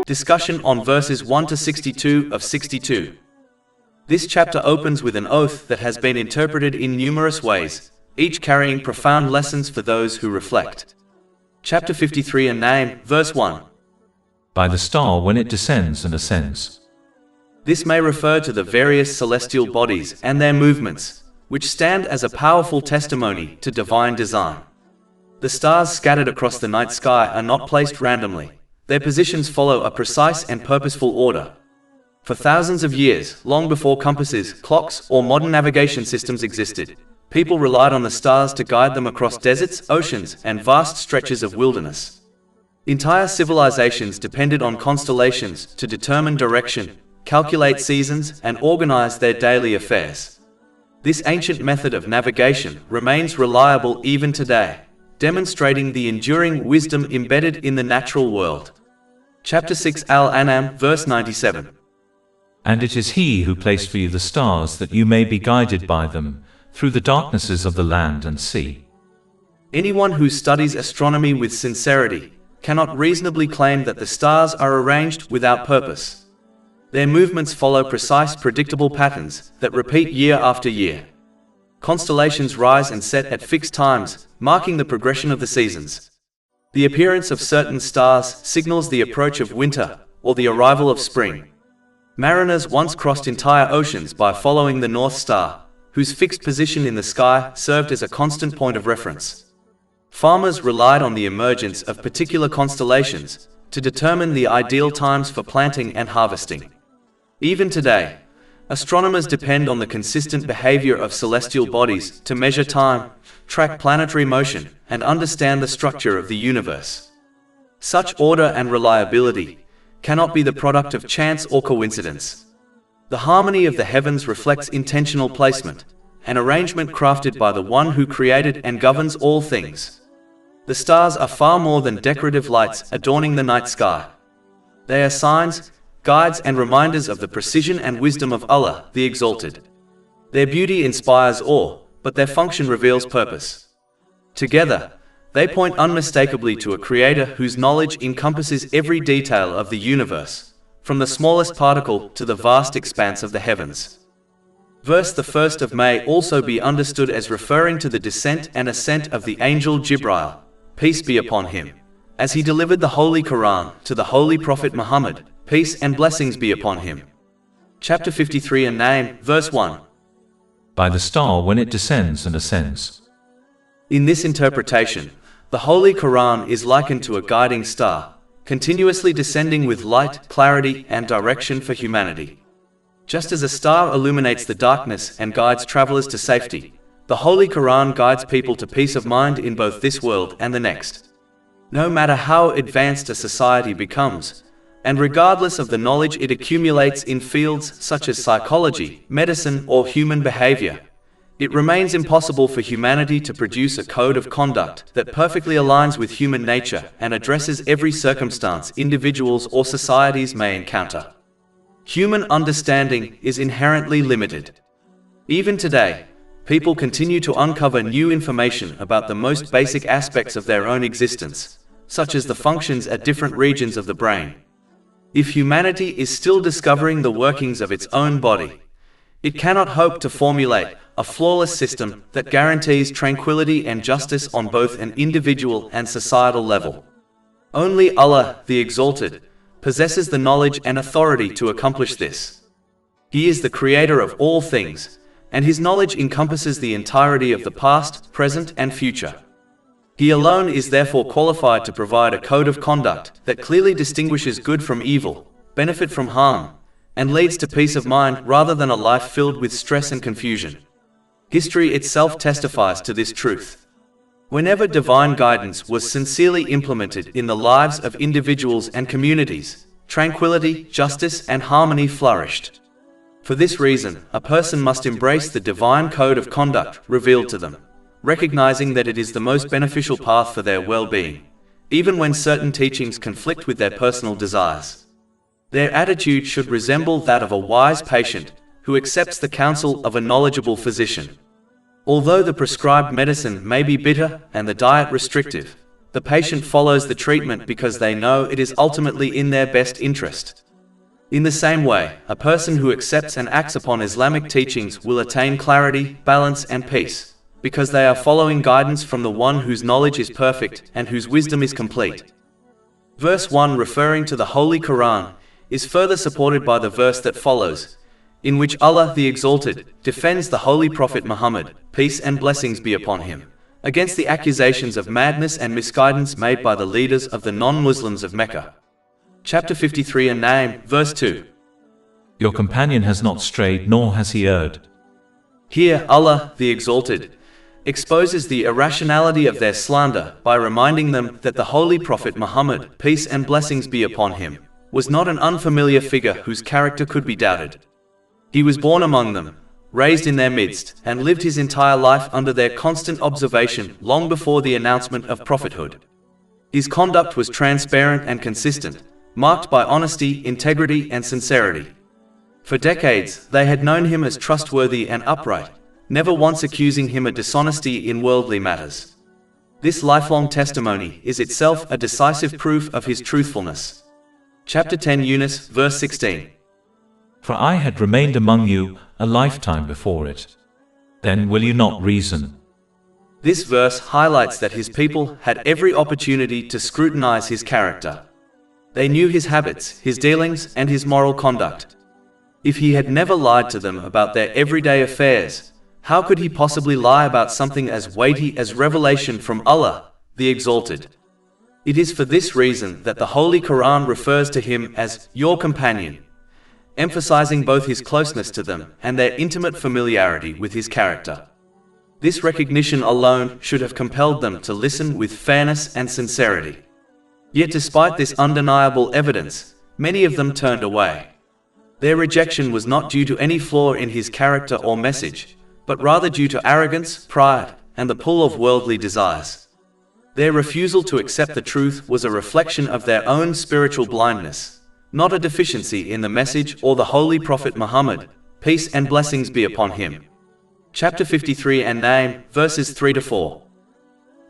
Discussion on verses 1 to 62 of 62. This chapter opens with an oath that has been interpreted in numerous ways, each carrying profound lessons for those who reflect. Chapter 53 and Najm, verse 1. By the star when it descends and ascends. This may refer to the various celestial bodies and their movements, which stand as a powerful testimony to divine design. The stars scattered across the night sky are not placed randomly. Their positions follow a precise and purposeful order. For thousands of years, long before compasses, clocks, or modern navigation systems existed, people relied on the stars to guide them across deserts, oceans, and vast stretches of wilderness. Entire civilizations depended on constellations to determine direction, calculate seasons, and organize their daily affairs. This ancient method of navigation remains reliable even today, demonstrating the enduring wisdom embedded in the natural world. Chapter 6 Al-An'am, verse 97. And it is He who placed for you the stars that you may be guided by them, through the darknesses of the land and sea. Anyone who studies astronomy with sincerity cannot reasonably claim that the stars are arranged without purpose. Their movements follow precise, predictable patterns that repeat year after year. Constellations rise and set at fixed times, marking the progression of the seasons. The appearance of certain stars signals the approach of winter or the arrival of spring. Mariners once crossed entire oceans by following the North Star, whose fixed position in the sky served as a constant point of reference. Farmers relied on the emergence of particular constellations to determine the ideal times for planting and harvesting. Even today, astronomers depend on the consistent behavior of celestial bodies to measure time, track planetary motion, and understand the structure of the universe. Such order and reliability cannot be the product of chance or coincidence. The harmony of the heavens reflects intentional placement, an arrangement crafted by the one who created and governs all things. The stars are far more than decorative lights adorning the night sky. They are signs, guides, and reminders of the precision and wisdom of Allah, the Exalted. Their beauty inspires awe, but their function reveals purpose. Together, they point unmistakably to a Creator whose knowledge encompasses every detail of the universe, from the smallest particle to the vast expanse of the heavens. Verse the 1st of May also be understood as referring to the descent and ascent of the angel Jibril, peace be upon him, as he delivered the Holy Quran to the Holy Prophet Muhammad, peace and blessings be upon him. Chapter 53 and Najm, verse 1. By the star when it descends and ascends. In this interpretation, the Holy Quran is likened to a guiding star, continuously descending with light, clarity, and direction for humanity. Just as a star illuminates the darkness and guides travelers to safety, the Holy Quran guides people to peace of mind in both this world and the next. No matter how advanced a society becomes, and regardless of the knowledge it accumulates in fields such as psychology, medicine, or human behavior, it remains impossible for humanity to produce a code of conduct that perfectly aligns with human nature and addresses every circumstance individuals or societies may encounter. Human understanding is inherently limited. Even today, people continue to uncover new information about the most basic aspects of their own existence, such as the functions at different regions of the brain. If humanity is still discovering the workings of its own body, it cannot hope to formulate a flawless system that guarantees tranquility and justice on both an individual and societal level. Only Allah, the Exalted, possesses the knowledge and authority to accomplish this. He is the creator of all things, and his knowledge encompasses the entirety of the past, present, and future. He alone is therefore qualified to provide a code of conduct that clearly distinguishes good from evil, benefit from harm, and leads to peace of mind rather than a life filled with stress and confusion. History itself testifies to this truth. Whenever divine guidance was sincerely implemented in the lives of individuals and communities, tranquility, justice, and harmony flourished. For this reason, a person must embrace the divine code of conduct revealed to them, recognizing that it is the most beneficial path for their well-being, even when certain teachings conflict with their personal desires. Their attitude should resemble that of a wise patient who accepts the counsel of a knowledgeable physician. Although the prescribed medicine may be bitter and the diet restrictive, the patient follows the treatment because they know it is ultimately in their best interest. In the same way, a person who accepts and acts upon Islamic teachings will attain clarity, balance, and peace, because they are following guidance from the one whose knowledge is perfect and whose wisdom is complete. Verse 1, referring to the Holy Quran, is further supported by the verse that follows, in which Allah the Exalted defends the Holy Prophet Muhammad, peace and blessings be upon him, against the accusations of madness and misguidance made by the leaders of the non-Muslims of Mecca. Chapter 53 and Najm, verse 2. Your companion has not strayed nor has he erred. Here, Allah, the Exalted, exposes the irrationality of their slander by reminding them that the Holy Prophet Muhammad, peace and blessings be upon him, was not an unfamiliar figure whose character could be doubted. He was born among them, raised in their midst, and lived his entire life under their constant observation long before the announcement of prophethood. His conduct was transparent and consistent, marked by honesty, integrity, and sincerity. For decades, they had known him as trustworthy and upright, never once accusing him of dishonesty in worldly matters. This lifelong testimony is itself a decisive proof of his truthfulness. Chapter 10 Yunus, verse 16. For I had remained among you a lifetime before it. Then will you not reason? This verse highlights that his people had every opportunity to scrutinize his character. They knew his habits, his dealings, and his moral conduct. If he had never lied to them about their everyday affairs, how could he possibly lie about something as weighty as revelation from Allah, the Exalted? It is for this reason that the Holy Quran refers to him as your companion, emphasizing both his closeness to them and their intimate familiarity with his character. This recognition alone should have compelled them to listen with fairness and sincerity. Yet despite this undeniable evidence, many of them turned away. Their rejection was not due to any flaw in his character or message, but rather due to arrogance, pride, and the pull of worldly desires. Their refusal to accept the truth was a reflection of their own spiritual blindness, not a deficiency in the message or the Holy Prophet Muhammad, peace and blessings be upon him. Chapter 53 and Najm, verses 3 to 4.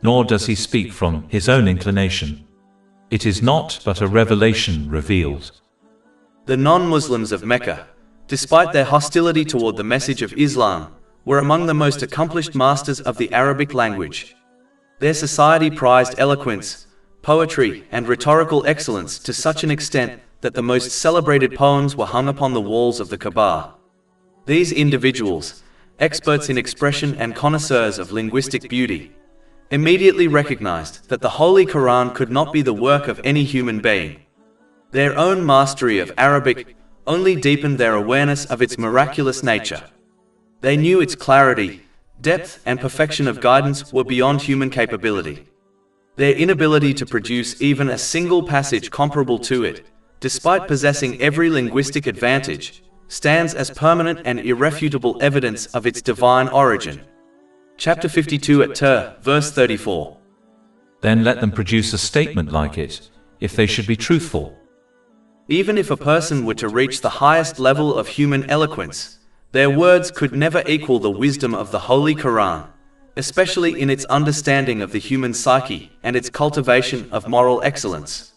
Nor does he speak from his own inclination. It is not but a revelation revealed. The non-Muslims of Mecca, despite their hostility toward the message of Islam, were among the most accomplished masters of the Arabic language. Their society prized eloquence, poetry, and rhetorical excellence to such an extent that the most celebrated poems were hung upon the walls of the Kaaba. These individuals, experts in expression and connoisseurs of linguistic beauty, immediately recognized that the Holy Quran could not be the work of any human being. Their own mastery of Arabic only deepened their awareness of its miraculous nature. They knew its clarity, depth, and perfection of guidance were beyond human capability. Their inability to produce even a single passage comparable to it, despite possessing every linguistic advantage, stands as permanent and irrefutable evidence of its divine origin. Chapter 52 at verse 34. Then let them produce a statement like it, if they should be truthful. Even if a person were to reach the highest level of human eloquence, their words could never equal the wisdom of the Holy Quran, especially in its understanding of the human psyche and its cultivation of moral excellence.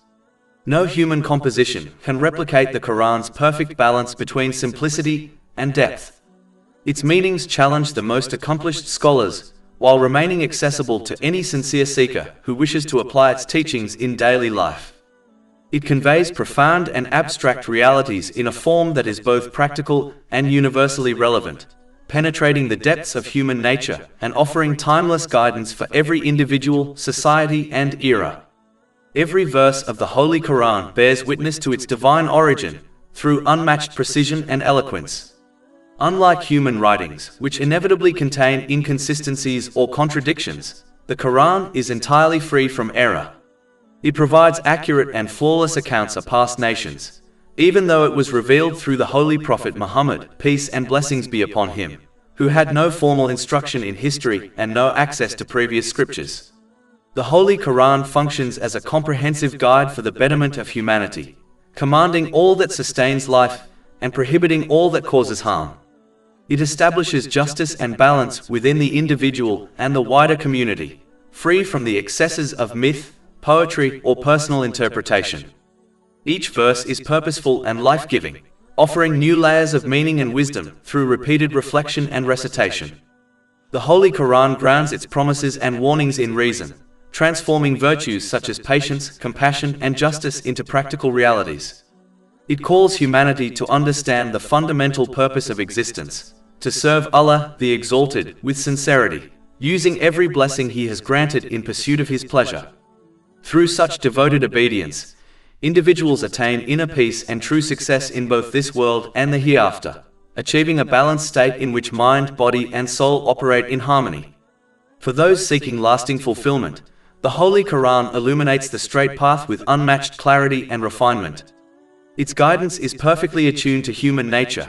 No human composition can replicate the Quran's perfect balance between simplicity and depth. Its meanings challenge the most accomplished scholars, while remaining accessible to any sincere seeker who wishes to apply its teachings in daily life. It conveys profound and abstract realities in a form that is both practical and universally relevant, penetrating the depths of human nature and offering timeless guidance for every individual, society, and era. Every verse of the Holy Quran bears witness to its divine origin through unmatched precision and eloquence. Unlike human writings, which inevitably contain inconsistencies or contradictions, the Quran is entirely free from error. It provides accurate and flawless accounts of past nations, even though it was revealed through the Holy Prophet Muhammad, peace and blessings be upon him, who had no formal instruction in history and no access to previous scriptures. The Holy Quran functions as a comprehensive guide for the betterment of humanity, commanding all that sustains life and prohibiting all that causes harm. It establishes justice and balance within the individual and the wider community, free from the excesses of myth, poetry, or personal interpretation. Each verse is purposeful and life-giving, offering new layers of meaning and wisdom through repeated reflection and recitation. The Holy Quran grounds its promises and warnings in reason, transforming virtues such as patience, compassion, and justice into practical realities. It calls humanity to understand the fundamental purpose of existence, to serve Allah, the Exalted, with sincerity, using every blessing He has granted in pursuit of His pleasure. Through such devoted obedience, individuals attain inner peace and true success in both this world and the hereafter, achieving a balanced state in which mind, body, and soul operate in harmony. For those seeking lasting fulfillment, the Holy Quran illuminates the straight path with unmatched clarity and refinement. Its guidance is perfectly attuned to human nature,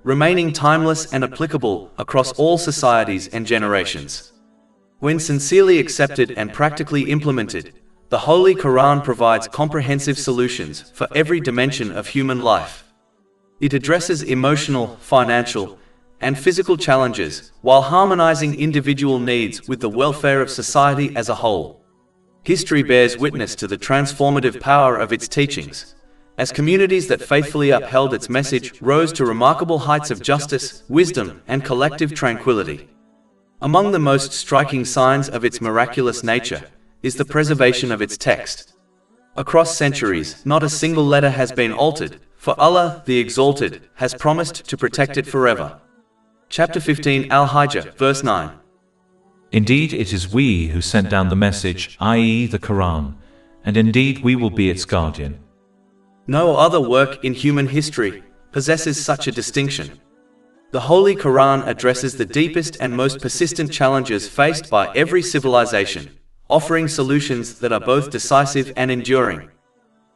remaining timeless and applicable across all societies and generations. When sincerely accepted and practically implemented, the Holy Quran provides comprehensive solutions for every dimension of human life. It addresses emotional, financial, and physical challenges while harmonizing individual needs with the welfare of society as a whole. History bears witness to the transformative power of its teachings, as communities that faithfully upheld its message rose to remarkable heights of justice, wisdom, and collective tranquility. Among the most striking signs of its miraculous nature is the preservation of its text. Across centuries, not a single letter has been altered, for Allah, the Exalted, has promised to protect it forever. Chapter 15 Al-Hijr, verse 9. Indeed, it is we who sent down the message, i.e. the Quran, and indeed we will be its guardian. No other work in human history possesses such a distinction. The Holy Quran addresses the deepest and most persistent challenges faced by every civilization, offering solutions that are both decisive and enduring.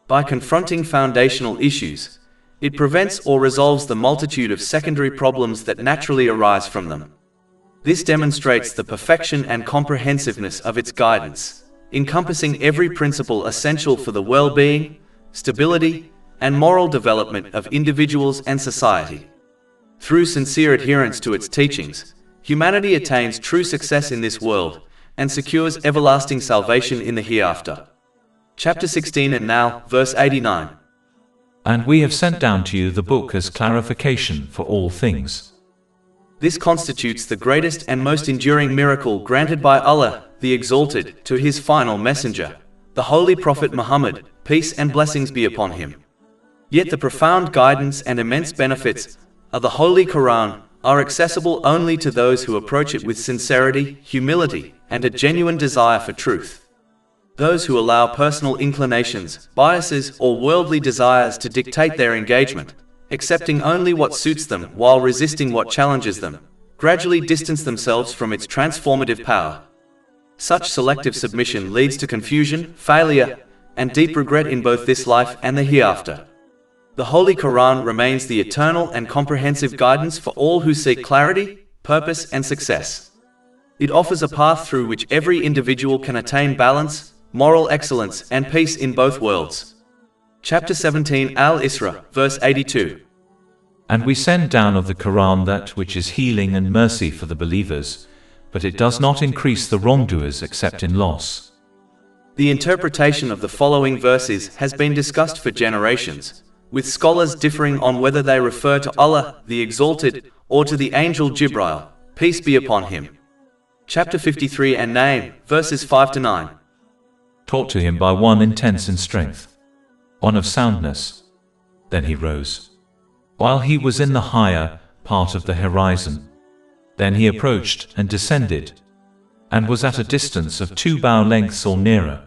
By confronting foundational issues, it prevents or resolves the multitude of secondary problems that naturally arise from them. This demonstrates the perfection and comprehensiveness of its guidance, encompassing every principle essential for the well-being, stability, and moral development of individuals and society. Through sincere adherence to its teachings, humanity attains true success in this world and secures everlasting salvation in the hereafter. Chapter 16 and now, verse 89. And we have sent down to you the book as clarification for all things. This constitutes the greatest and most enduring miracle granted by Allah, the Exalted, to His final messenger, the Holy Prophet Muhammad, peace and blessings be upon him. Yet the profound guidance and immense benefits of the Holy Quran are accessible only to those who approach it with sincerity, humility, and a genuine desire for truth. Those who allow personal inclinations, biases, or worldly desires to dictate their engagement, accepting only what suits them while resisting what challenges them, gradually distance themselves from its transformative power. Such selective submission leads to confusion, failure, and deep regret in both this life and the hereafter. The Holy Quran remains the eternal and comprehensive guidance for all who seek clarity, purpose, and success. It offers a path through which every individual can attain balance, moral excellence, and peace in both worlds. Chapter 17 Al-Isra, verse 82. And we send down of the Quran that which is healing and mercy for the believers, but it does not increase the wrongdoers except in loss. The interpretation of the following verses has been discussed for generations, with scholars differing on whether they refer to Allah, the Exalted, or to the angel Jibril, peace be upon him. Chapter 53 and Najm, verses 5 to 9. Taught to him by one intense in strength, one of soundness. Then he rose, while he was in the higher part of the horizon. Then he approached and descended, and was at a distance of 2 bow lengths or nearer.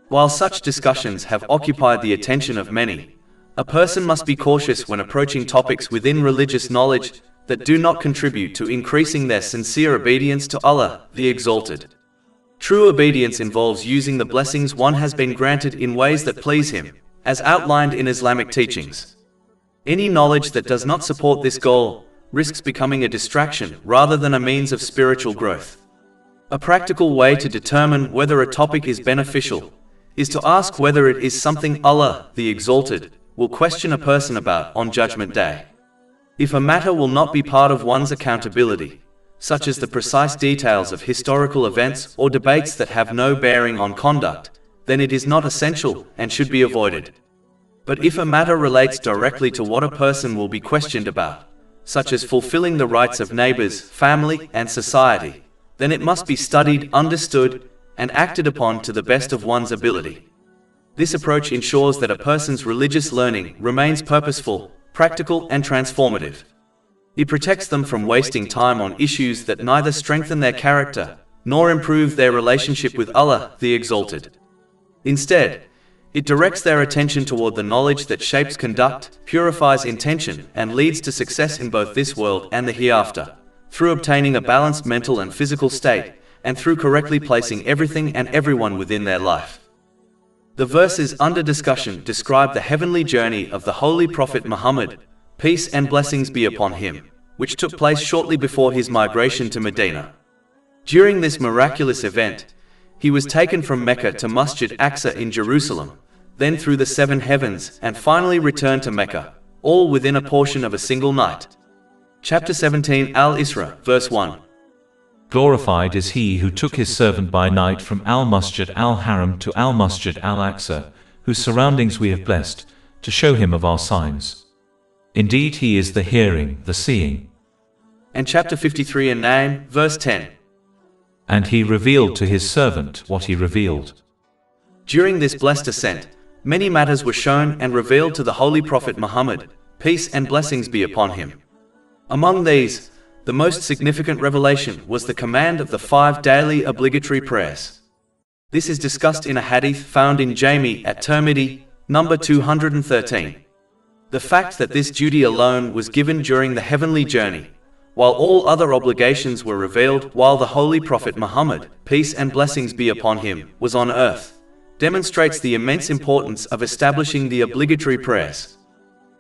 While such discussions have occupied the attention of many, a person must be cautious when approaching topics within religious knowledge that do not contribute to increasing their sincere obedience to Allah, the Exalted. True obedience involves using the blessings one has been granted in ways that please Him, as outlined in Islamic teachings. Any knowledge that does not support this goal risks becoming a distraction rather than a means of spiritual growth. A practical way to determine whether a topic is beneficial is to ask whether it is something Allah, the Exalted, will question a person about on Judgment Day. If a matter will not be part of one's accountability, such as the precise details of historical events or debates that have no bearing on conduct, then it is not essential and should be avoided. But if a matter relates directly to what a person will be questioned about, such as fulfilling the rights of neighbors, family, and society, then it must be studied, understood, and acted upon to the best of one's ability. This approach ensures that a person's religious learning remains purposeful, practical, and transformative. It protects them from wasting time on issues that neither strengthen their character nor improve their relationship with Allah, the Exalted. Instead, it directs their attention toward the knowledge that shapes conduct, purifies intention, and leads to success in both this world and the hereafter, through obtaining a balanced mental and physical state, and through correctly placing everything and everyone within their life. The verses under discussion describe the heavenly journey of the Holy Prophet Muhammad, peace and blessings be upon him, which took place shortly before his migration to Medina. During this miraculous event, he was taken from Mecca to Masjid Aqsa in Jerusalem, then through the 7 heavens, and finally returned to Mecca, all within a portion of a single night. Chapter 17 Al-Isra, verse 1. Glorified is he who took his servant by night from Al-Masjid Al-Haram to Al-Masjid Al-Aqsa, whose surroundings we have blessed, to show him of our signs. Indeed he is the hearing, the seeing. And chapter 53 and Najm, verse 10. And he revealed to his servant what he revealed. During this blessed ascent, many matters were shown and revealed to the Holy Prophet Muhammad, peace and blessings be upon him. Among these, the most significant revelation was the command of the 5 daily obligatory prayers. This is discussed in a hadith found in Jami at Tirmidhi, number 213. The fact that this duty alone was given during the heavenly journey, while all other obligations were revealed while the Holy Prophet Muhammad, peace and blessings be upon him, was on earth, demonstrates the immense importance of establishing the obligatory prayers.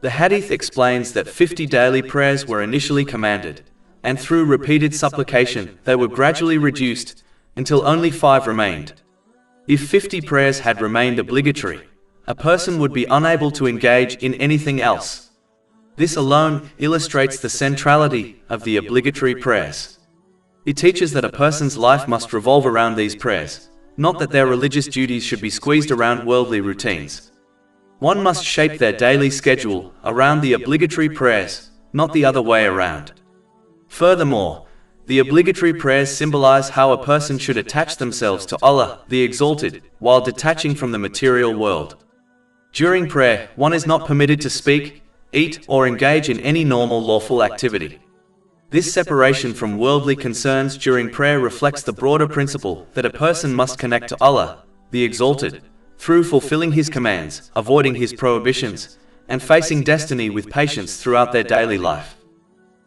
The hadith explains that 50 daily prayers were initially commanded, and through repeated supplication they were gradually reduced until only 5 remained. If 50 prayers had remained obligatory, a person would be unable to engage in anything else. This alone illustrates the centrality of the obligatory prayers. It teaches that a person's life must revolve around these prayers, not that their religious duties should be squeezed around worldly routines. One must shape their daily schedule around the obligatory prayers, not the other way around. Furthermore, the obligatory prayers symbolize how a person should attach themselves to Allah, the Exalted, while detaching from the material world. During prayer, one is not permitted to speak, eat, or engage in any normal lawful activity. This separation from worldly concerns during prayer reflects the broader principle that a person must connect to Allah, the Exalted, through fulfilling His commands, avoiding His prohibitions, and facing destiny with patience throughout their daily life.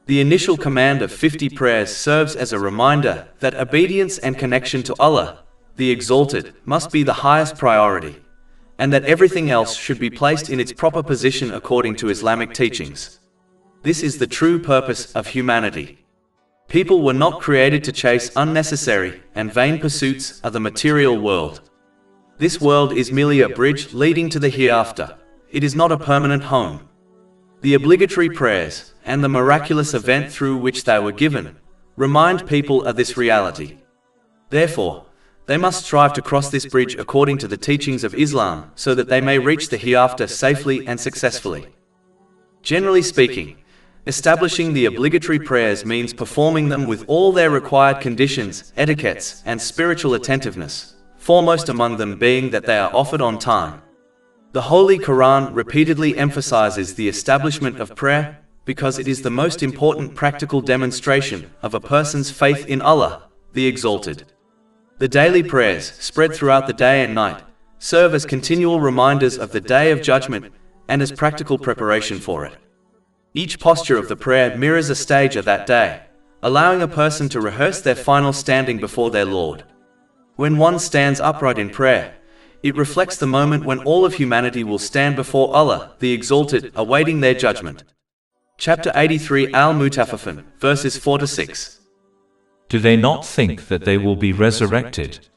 The initial command of 50 prayers serves as a reminder that obedience and connection to Allah, the Exalted, must be the highest priority, and that everything else should be placed in its proper position according to Islamic teachings. This is the true purpose of humanity. People were not created to chase unnecessary and vain pursuits of the material world. This world is merely a bridge leading to the hereafter. It is not a permanent home. The obligatory prayers, and the miraculous event through which they were given, remind people of this reality. Therefore, they must strive to cross this bridge according to the teachings of Islam so that they may reach the hereafter safely and successfully. Generally speaking, establishing the obligatory prayers means performing them with all their required conditions, etiquettes, and spiritual attentiveness, foremost among them being that they are offered on time. The Holy Quran repeatedly emphasizes the establishment of prayer because it is the most important practical demonstration of a person's faith in Allah, the Exalted. The daily prayers, spread throughout the day and night, serve as continual reminders of the Day of Judgment and as practical preparation for it. Each posture of the prayer mirrors a stage of that day, allowing a person to rehearse their final standing before their Lord. When one stands upright in prayer, it reflects the moment when all of humanity will stand before Allah, the Exalted, awaiting their judgment. Chapter 83 Al-Mutaffifin, verses 4-6. Do they not think that they will be resurrected?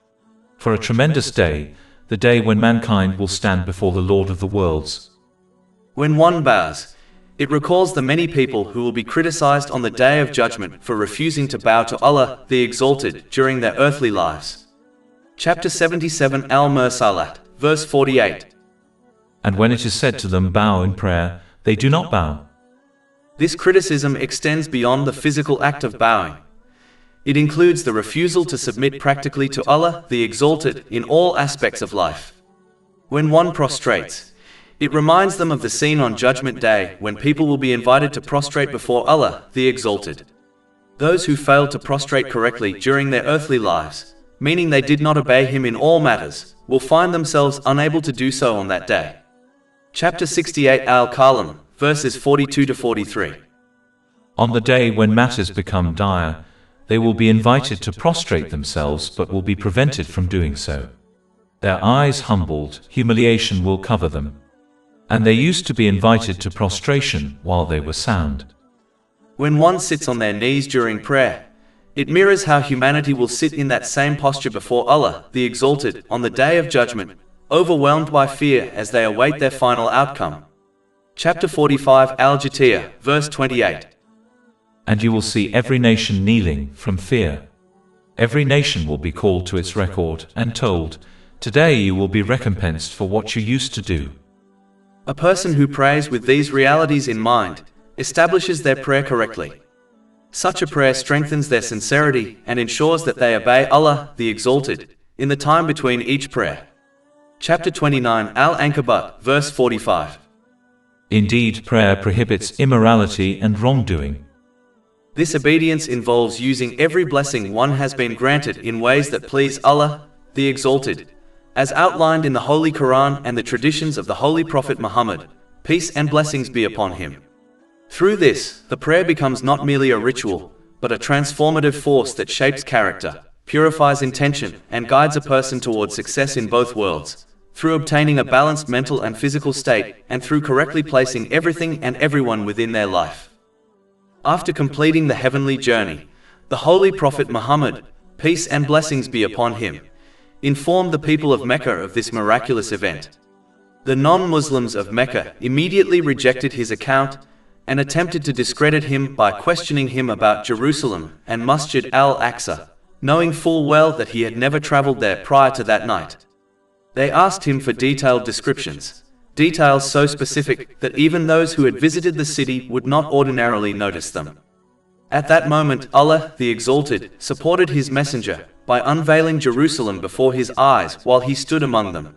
For a tremendous day, the day when mankind will stand before the Lord of the worlds. When one bows, it recalls the many people who will be criticized on the Day of Judgment for refusing to bow to Allah, the Exalted, during their earthly lives. Chapter 77 Al-Mursalat, verse 48. And when it is said to them, bow in prayer, they do not bow. This criticism extends beyond the physical act of bowing. It includes the refusal to submit practically to Allah, the Exalted, in all aspects of life. When one prostrates, it reminds them of the scene on Judgment Day when people will be invited to prostrate before Allah, the Exalted. Those who failed to prostrate correctly during their earthly lives, meaning they did not obey Him in all matters, will find themselves unable to do so on that day. Chapter 68 Al-Kalam, verses 42 to 43. On the day when matters become dire, they will be invited to prostrate themselves but will be prevented from doing so. Their eyes humbled, humiliation will cover them. And they used to be invited to prostration while they were sound. When one sits on their knees during prayer, it mirrors how humanity will sit in that same posture before Allah, the Exalted, on the Day of Judgment, overwhelmed by fear as they await their final outcome. Chapter 45 Al-Jatiyah, verse 28. And you will see every nation kneeling from fear. Every nation will be called to its record and told, today you will be recompensed for what you used to do. A person who prays with these realities in mind establishes their prayer correctly. Such a prayer strengthens their sincerity and ensures that they obey Allah, the Exalted, in the time between each prayer. Chapter 29 Al-Ankabut, verse 45. Indeed, prayer prohibits immorality and wrongdoing. This obedience involves using every blessing one has been granted in ways that please Allah, the Exalted, as outlined in the Holy Quran and the traditions of the Holy Prophet Muhammad, peace and blessings be upon him. Through this, the prayer becomes not merely a ritual, but a transformative force that shapes character, purifies intention, and guides a person towards success in both worlds, through obtaining a balanced mental and physical state, and through correctly placing everything and everyone within their life. After completing the heavenly journey, the Holy Prophet Muhammad, peace and blessings be upon him, informed the people of Mecca of this miraculous event. The non-Muslims of Mecca immediately rejected his account and attempted to discredit him by questioning him about Jerusalem and Masjid al-Aqsa, knowing full well that he had never traveled there prior to that night. They asked him for detailed descriptions, details so specific that even those who had visited the city would not ordinarily notice them. At that moment, Allah, the Exalted, supported His messenger by unveiling Jerusalem before his eyes while he stood among them.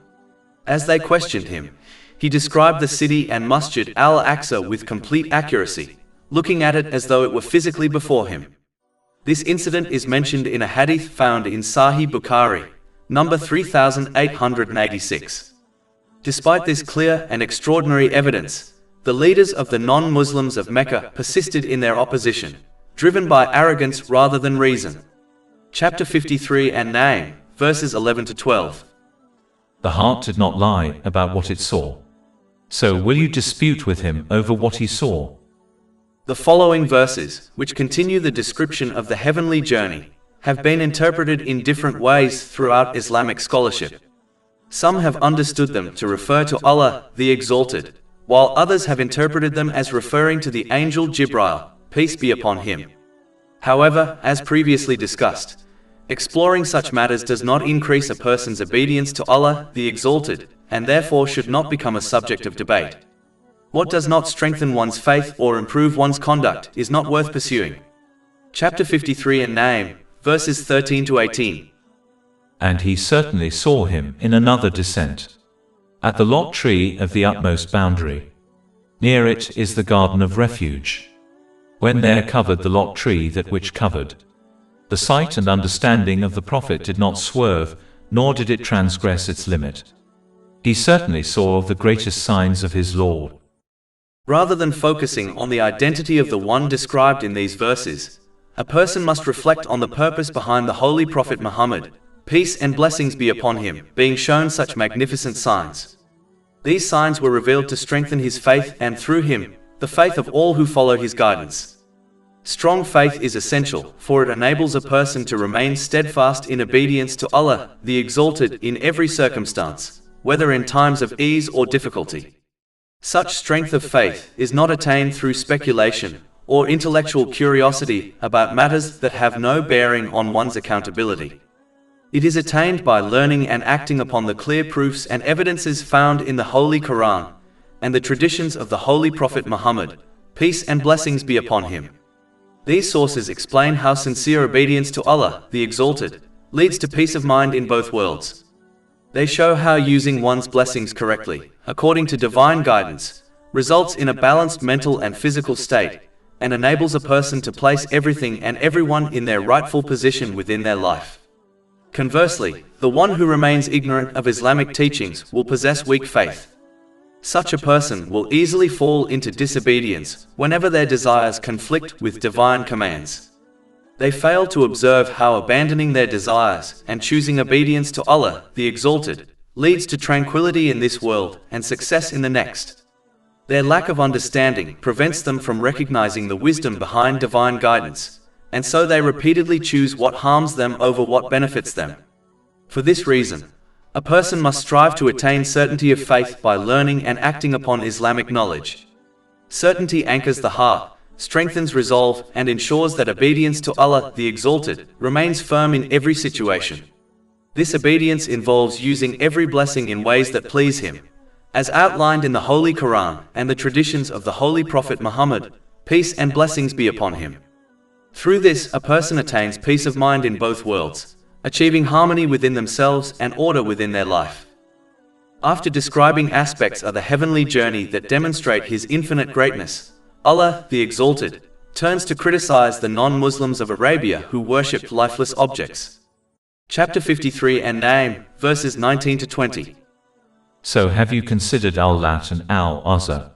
As they questioned him, he described the city and Masjid al-Aqsa with complete accuracy, looking at it as though it were physically before him. This incident is mentioned in a hadith found in Sahih Bukhari, number 3886. Despite this clear and extraordinary evidence, the leaders of the non-Muslims of Mecca persisted in their opposition, driven by arrogance rather than reason. Chapter 53 An-Najm, verses 11 to 12. The heart did not lie about what it saw. So will you dispute with him over what he saw? The following verses, which continue the description of the heavenly journey, have been interpreted in different ways throughout Islamic scholarship. Some have understood them to refer to Allah, the Exalted, while others have interpreted them as referring to the angel Jibril, peace be upon him. However, as previously discussed, exploring such matters does not increase a person's obedience to Allah, the Exalted, and therefore should not become a subject of debate. What does not strengthen one's faith or improve one's conduct is not worth pursuing. Chapter 53 An-Najm, verses 13 to 18. And he certainly saw him in another descent, at the lot tree of the utmost boundary. Near it is the garden of refuge. When there covered the lot tree that which covered, the sight and understanding of the Prophet did not swerve, nor did it transgress its limit. He certainly saw the greatest signs of his Lord. Rather than focusing on the identity of the one described in these verses, a person must reflect on the purpose behind the Holy Prophet Muhammad, peace and blessings be upon him, being shown such magnificent signs. These signs were revealed to strengthen his faith and, through him, the faith of all who follow his guidance. Strong faith is essential, for it enables a person to remain steadfast in obedience to Allah, the Exalted, in every circumstance, whether in times of ease or difficulty. Such strength of faith is not attained through speculation or intellectual curiosity about matters that have no bearing on one's accountability. It is attained by learning and acting upon the clear proofs and evidences found in the Holy Quran and the traditions of the Holy Prophet Muhammad, peace and blessings be upon him. These sources explain how sincere obedience to Allah, the Exalted, leads to peace of mind in both worlds. They show how using one's blessings correctly, according to divine guidance, results in a balanced mental and physical state, and enables a person to place everything and everyone in their rightful position within their life. Conversely, the one who remains ignorant of Islamic teachings will possess weak faith. Such a person will easily fall into disobedience whenever their desires conflict with divine commands. They fail to observe how abandoning their desires and choosing obedience to Allah, the Exalted, leads to tranquility in this world and success in the next. Their lack of understanding prevents them from recognizing the wisdom behind divine guidance, and so they repeatedly choose what harms them over what benefits them. For this reason, a person must strive to attain certainty of faith by learning and acting upon Islamic knowledge. Certainty anchors the heart, strengthens resolve, and ensures that obedience to Allah, the Exalted, remains firm in every situation. This obedience involves using every blessing in ways that please Him, as outlined in the Holy Quran and the traditions of the Holy Prophet Muhammad, peace and blessings be upon him. Through this, a person attains peace of mind in both worlds, achieving harmony within themselves and order within their life. After describing aspects of the heavenly journey that demonstrate His infinite greatness, Allah, the Exalted, turns to criticize the non-Muslims of Arabia who worshipped lifeless objects. Chapter 53 and Najm, verses 19 to 20. So have you considered Al-Lat and Al-Uzza,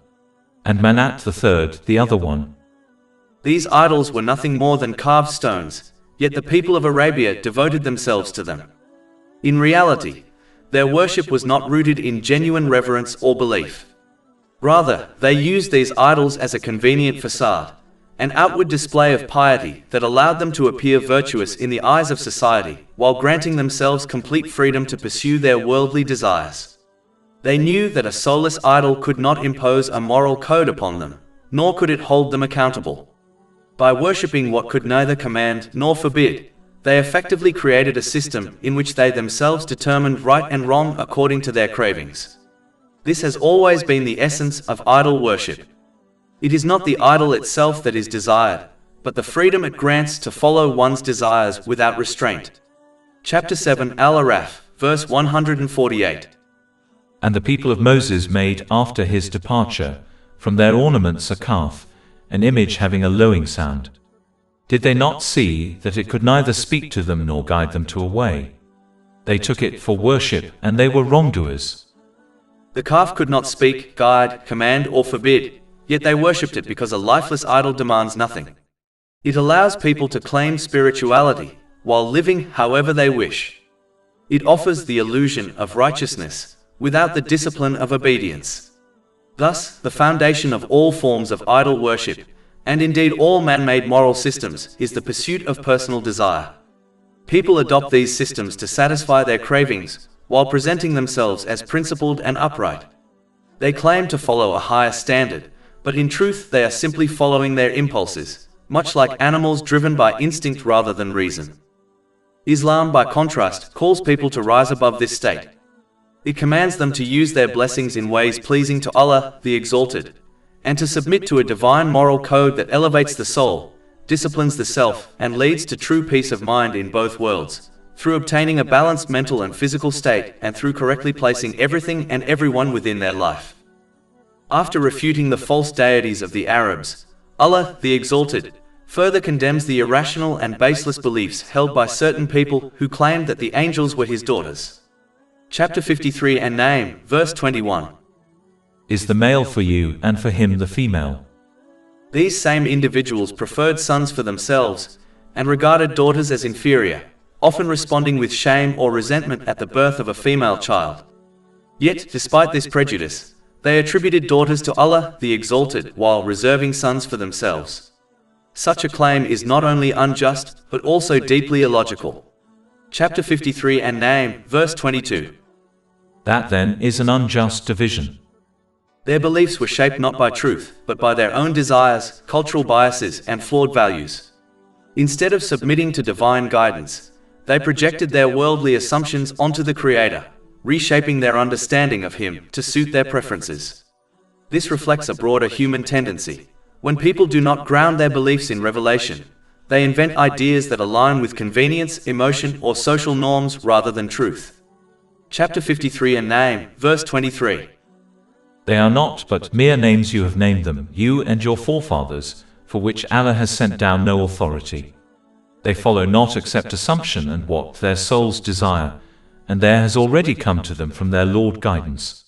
and Manat the third, the other one? These idols were nothing more than carved stones, yet the people of Arabia devoted themselves to them. In reality, their worship was not rooted in genuine reverence or belief. Rather, they used these idols as a convenient facade, an outward display of piety that allowed them to appear virtuous in the eyes of society, while granting themselves complete freedom to pursue their worldly desires. They knew that a soulless idol could not impose a moral code upon them, nor could it hold them accountable. By worshipping what could neither command nor forbid, they effectively created a system in which they themselves determined right and wrong according to their cravings. This has always been the essence of idol worship. It is not the idol itself that is desired, but the freedom it grants to follow one's desires without restraint. Chapter 7 Al-Araf, verse 148. And the people of Moses made after his departure from their ornaments a calf, an image having a lowing sound. Did they not see that it could neither speak to them nor guide them to a way? They took it for worship, and they were wrongdoers. The calf could not speak, guide, command, or forbid, yet they worshipped it because a lifeless idol demands nothing. It allows people to claim spirituality while living however they wish. It offers the illusion of righteousness without the discipline of obedience. Thus, the foundation of all forms of idol worship, and indeed all man-made moral systems, is the pursuit of personal desire. People adopt these systems to satisfy their cravings, while presenting themselves as principled and upright. They claim to follow a higher standard, but in truth they are simply following their impulses, much like animals driven by instinct rather than reason. Islam, by contrast, calls people to rise above this state. It commands them to use their blessings in ways pleasing to Allah, the Exalted, and to submit to a divine moral code that elevates the soul, disciplines the self, and leads to true peace of mind in both worlds, through obtaining a balanced mental and physical state, and through correctly placing everything and everyone within their life. After refuting the false deities of the Arabs, Allah, the Exalted, further condemns the irrational and baseless beliefs held by certain people who claimed that the angels were His daughters. Chapter 53 and Najm, verse 21. Is the male for you, and for him the female? These same individuals preferred sons for themselves, and regarded daughters as inferior, often responding with shame or resentment at the birth of a female child. Yet, despite this prejudice, they attributed daughters to Allah, the Exalted, while reserving sons for themselves. Such a claim is not only unjust, but also deeply illogical. Chapter 53 and Najm, verse 22. That then is an unjust division. Their beliefs were shaped not by truth, but by their own desires, cultural biases, and flawed values. Instead of submitting to divine guidance, They projected their worldly assumptions onto the Creator, reshaping their understanding of Him to suit their preferences. This reflects a broader human tendency. When people do not ground their beliefs in revelation, they invent ideas that align with convenience, emotion, or social norms rather than truth. Chapter 53 and Najm, verse 23. They are not but mere names you have named them, you and your forefathers, for which Allah has sent down no authority. They follow not except assumption and what their souls desire, and there has already come to them from their Lord guidance.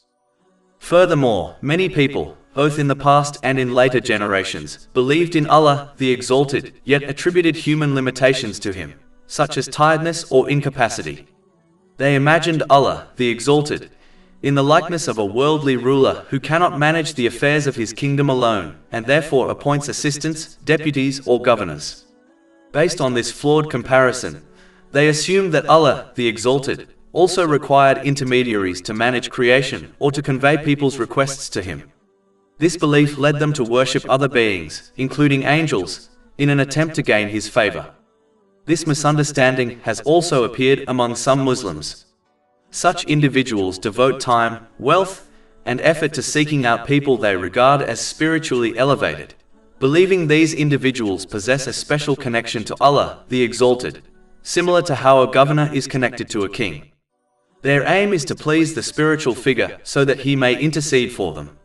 Furthermore, many people, both in the past and in later generations, believed in Allah, the Exalted, yet attributed human limitations to Him, such as tiredness or incapacity. They imagined Allah, the Exalted, in the likeness of a worldly ruler who cannot manage the affairs of his kingdom alone, and therefore appoints assistants, deputies, or governors. Based on this flawed comparison, they assumed that Allah, the Exalted, also required intermediaries to manage creation or to convey people's requests to Him. This belief led them to worship other beings, including angels, in an attempt to gain His favor. This misunderstanding has also appeared among some Muslims. Such individuals devote time, wealth, and effort to seeking out people they regard as spiritually elevated, believing these individuals possess a special connection to Allah, the Exalted, similar to how a governor is connected to a king. Their aim is to please the spiritual figure so that he may intercede for them,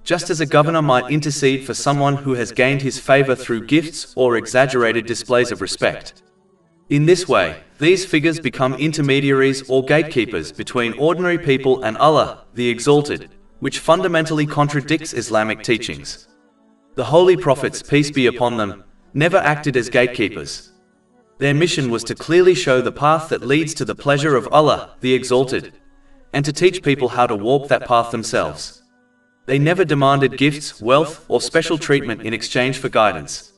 just as a governor might intercede for someone who has gained his favor through gifts or exaggerated displays of respect. In this way, these figures become intermediaries or gatekeepers between ordinary people and Allah, the Exalted, which fundamentally contradicts Islamic teachings. The Holy Prophets, peace be upon them, never acted as gatekeepers. Their mission was to clearly show the path that leads to the pleasure of Allah, the Exalted, and to teach people how to walk that path themselves. They never demanded gifts, wealth, or special treatment in exchange for guidance.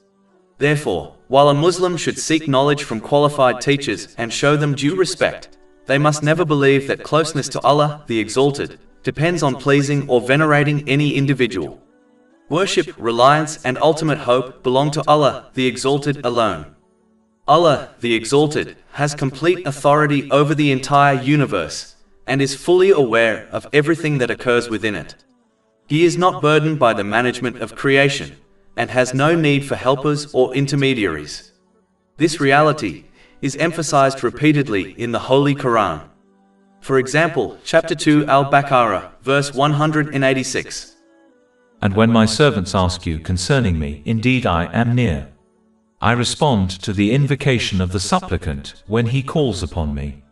Therefore, while a Muslim should seek knowledge from qualified teachers and show them due respect, they must never believe that closeness to Allah, the Exalted, depends on pleasing or venerating any individual. Worship, reliance, and ultimate hope belong to Allah, the Exalted, alone. Allah, the Exalted, has complete authority over the entire universe and is fully aware of everything that occurs within it. He is not burdened by the management of creation and has no need for helpers or intermediaries. This reality is emphasized repeatedly in the Holy Quran. For example, chapter 2 Al-Baqarah, verse 186. And when my servants ask you concerning me, indeed I am near. I respond to the invocation of the supplicant when he calls upon me.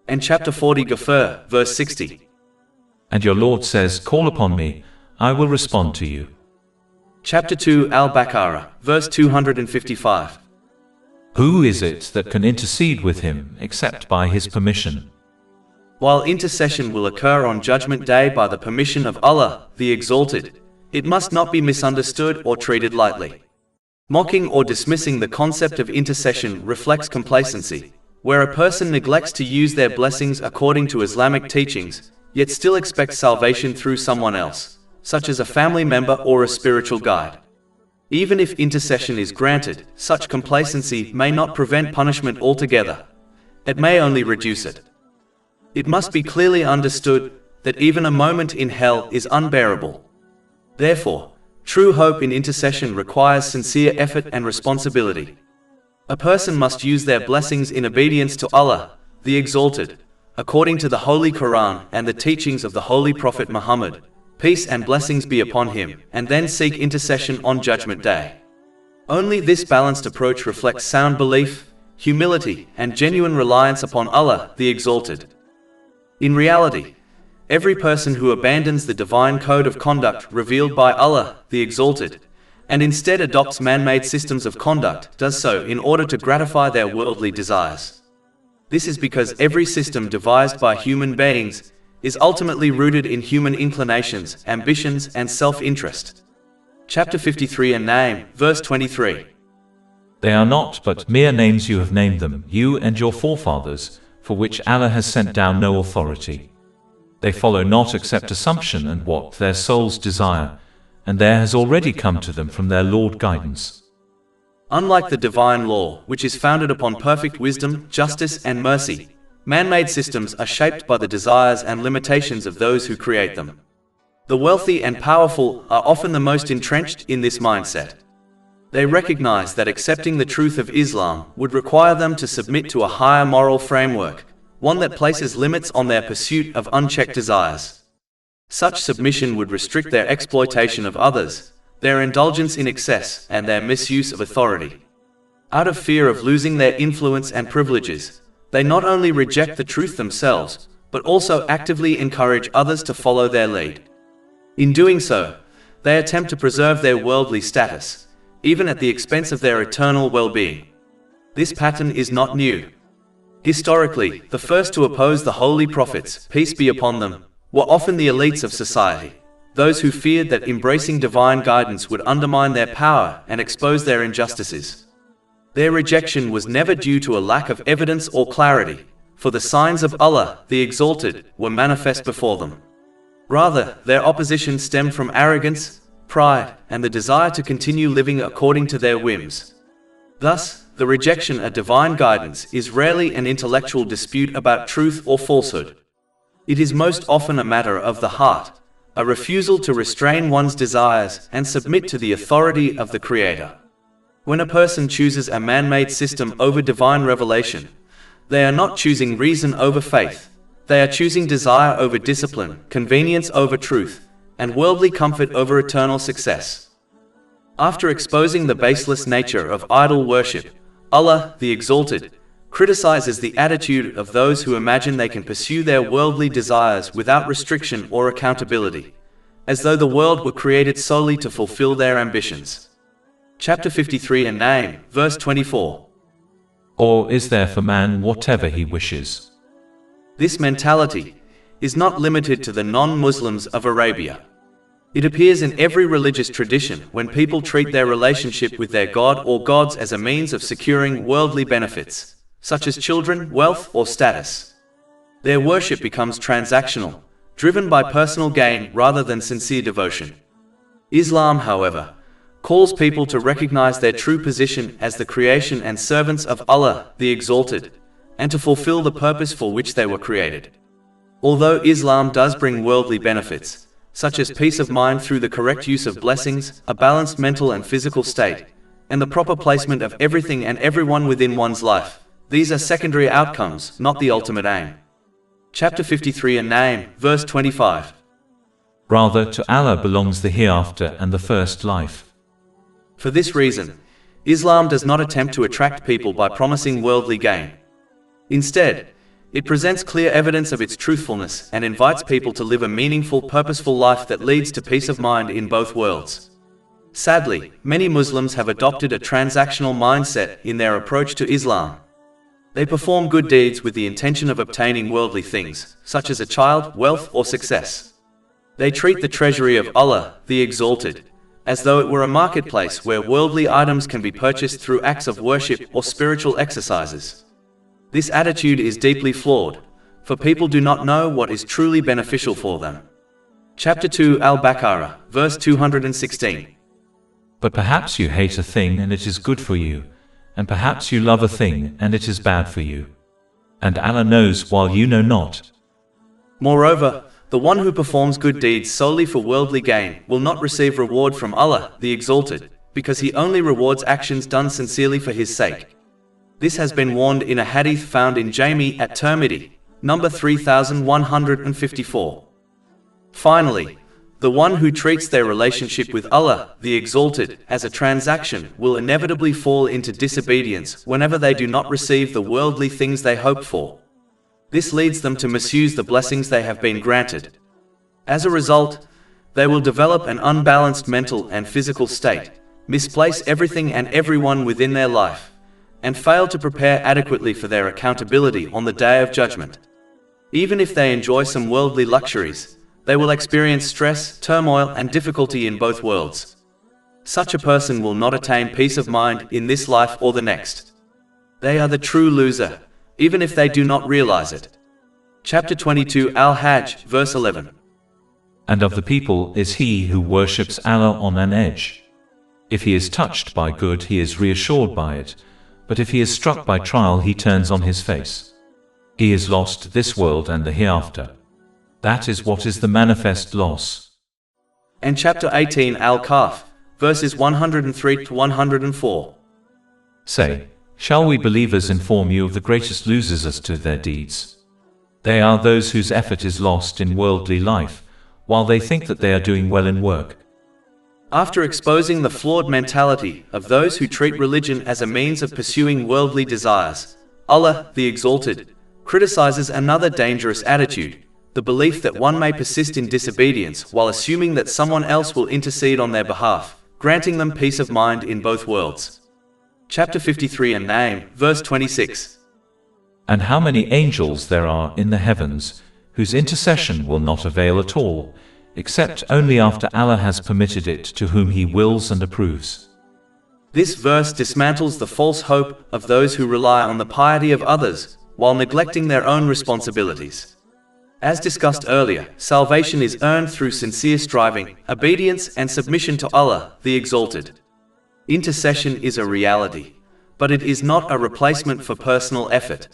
And chapter 40 Ghafir, verse 60. And your Lord says, call upon me, I will respond to you. Chapter 2 Al-Baqarah, verse 255. Who is it that can intercede with him except by his permission? While intercession will occur on Judgment Day by the permission of Allah, the Exalted, it must not be misunderstood or treated lightly. Mocking or dismissing the concept of intercession reflects complacency, where a person neglects to use their blessings according to Islamic teachings, yet still expects salvation through someone else, such as a family member or a spiritual guide. Even if intercession is granted, such complacency may not prevent punishment altogether. It may only reduce it. It must be clearly understood that even a moment in hell is unbearable. Therefore, true hope in intercession requires sincere effort and responsibility. A person must use their blessings in obedience to Allah, the Exalted, according to the Holy Quran and the teachings of the Holy Prophet Muhammad, peace and blessings be upon him, and then seek intercession on Judgment Day. Only this balanced approach reflects sound belief, humility, and genuine reliance upon Allah, the Exalted. In reality, every person who abandons the divine code of conduct revealed by Allah, the Exalted, and instead adopts man-made systems of conduct, does so in order to gratify their worldly desires. This is because every system devised by human beings is ultimately rooted in human inclinations, ambitions, and self-interest. Chapter 53 and Najm, verse 23. They are not but mere names you have named them, you and your forefathers, for which Allah has sent down no authority. They follow not except assumption and what their souls desire, and there has already come to them from their Lord guidance. Unlike the divine law, which is founded upon perfect wisdom, justice, and mercy, man-made systems are shaped by the desires and limitations of those who create them. The wealthy and powerful are often the most entrenched in this mindset. They recognize that accepting the truth of Islam would require them to submit to a higher moral framework, one that places limits on their pursuit of unchecked desires. Such submission would restrict their exploitation of others, their indulgence in excess, and their misuse of authority. Out of fear of losing their influence and privileges, they not only reject the truth themselves, but also actively encourage others to follow their lead. In doing so, they attempt to preserve their worldly status, even at the expense of their eternal well-being. This pattern is not new. Historically, the first to oppose the holy prophets, peace be upon them, were often the elites of society, those who feared that embracing divine guidance would undermine their power and expose their injustices. Their rejection was never due to a lack of evidence or clarity, for the signs of Allah, the Exalted, were manifest before them. Rather, their opposition stemmed from arrogance, pride, and the desire to continue living according to their whims. Thus, the rejection of divine guidance is rarely an intellectual dispute about truth or falsehood. It is most often a matter of the heart, a refusal to restrain one's desires and submit to the authority of the Creator. When a person chooses a man-made system over divine revelation, they are not choosing reason over faith. They are choosing desire over discipline, convenience over truth, and worldly comfort over eternal success. After exposing the baseless nature of idol worship, Allah, the Exalted, criticizes the attitude of those who imagine they can pursue their worldly desires without restriction or accountability, as though the world were created solely to fulfill their ambitions. Chapter 53 and Najm, verse 24. Or is there for man whatever he wishes? This mentality is not limited to the non-Muslims of Arabia. It appears in every religious tradition when people treat their relationship with their god or gods as a means of securing worldly benefits, such as children, wealth, or status. Their worship becomes transactional, driven by personal gain rather than sincere devotion. Islam, however, calls people to recognize their true position as the creation and servants of Allah, the Exalted, and to fulfill the purpose for which they were created. Although Islam does bring worldly benefits, such as peace of mind through the correct use of blessings, a balanced mental and physical state, and the proper placement of everything and everyone within one's life, these are secondary outcomes, not the ultimate aim. Chapter 53 and Najm, verse 25. Rather, to Allah belongs the hereafter and the first life. For this reason, Islam does not attempt to attract people by promising worldly gain. Instead, it presents clear evidence of its truthfulness and invites people to live a meaningful, purposeful life that leads to peace of mind in both worlds. Sadly, many Muslims have adopted a transactional mindset in their approach to Islam. They perform good deeds with the intention of obtaining worldly things, such as a child, wealth, or success. They treat the treasury of Allah, the Exalted, as though it were a marketplace where worldly items can be purchased through acts of worship or spiritual exercises. This attitude is deeply flawed, for people do not know what is truly beneficial for them. Chapter 2 Al-Baqarah, verse 216. But perhaps you hate a thing and it is good for you, and perhaps you love a thing and it is bad for you. And Allah knows while you know not. Moreover, the one who performs good deeds solely for worldly gain will not receive reward from Allah, the Exalted, because He only rewards actions done sincerely for His sake. This has been warned in a hadith found in Jami at Tirmidhi, number 3154. Finally, the one who treats their relationship with Allah, the Exalted, as a transaction will inevitably fall into disobedience whenever they do not receive the worldly things they hope for. This leads them to misuse the blessings they have been granted. As a result, they will develop an unbalanced mental and physical state, misplace everything and everyone within their life, and fail to prepare adequately for their accountability on the Day of Judgment. Even if they enjoy some worldly luxuries, they will experience stress, turmoil, and difficulty in both worlds. Such a person will not attain peace of mind in this life or the next. They are the true loser, even if they do not realize it. Chapter 22 Al-Hajj, verse 11. And of the people is he who worships Allah on an edge. If he is touched by good, he is reassured by it, but if he is struck by trial, he turns on his face. He is lost this world and the hereafter. That is what is the manifest loss. And chapter 18 Al-Kahf, verses 103 to 104. Say, shall we believers inform you of the greatest losers as to their deeds? They are those whose effort is lost in worldly life, while they think that they are doing well in work. After exposing the flawed mentality of those who treat religion as a means of pursuing worldly desires, Allah, the Exalted, criticizes another dangerous attitude, the belief that one may persist in disobedience while assuming that someone else will intercede on their behalf, granting them peace of mind in both worlds. Chapter 53 and Najm, verse 26. And how many angels there are in the heavens, whose intercession will not avail at all, except only after Allah has permitted it to whom He wills and approves. This verse dismantles the false hope of those who rely on the piety of others, while neglecting their own responsibilities. As discussed earlier, salvation is earned through sincere striving, obedience and submission to Allah, the Exalted. Intercession is a reality, but it is not a replacement for personal effort.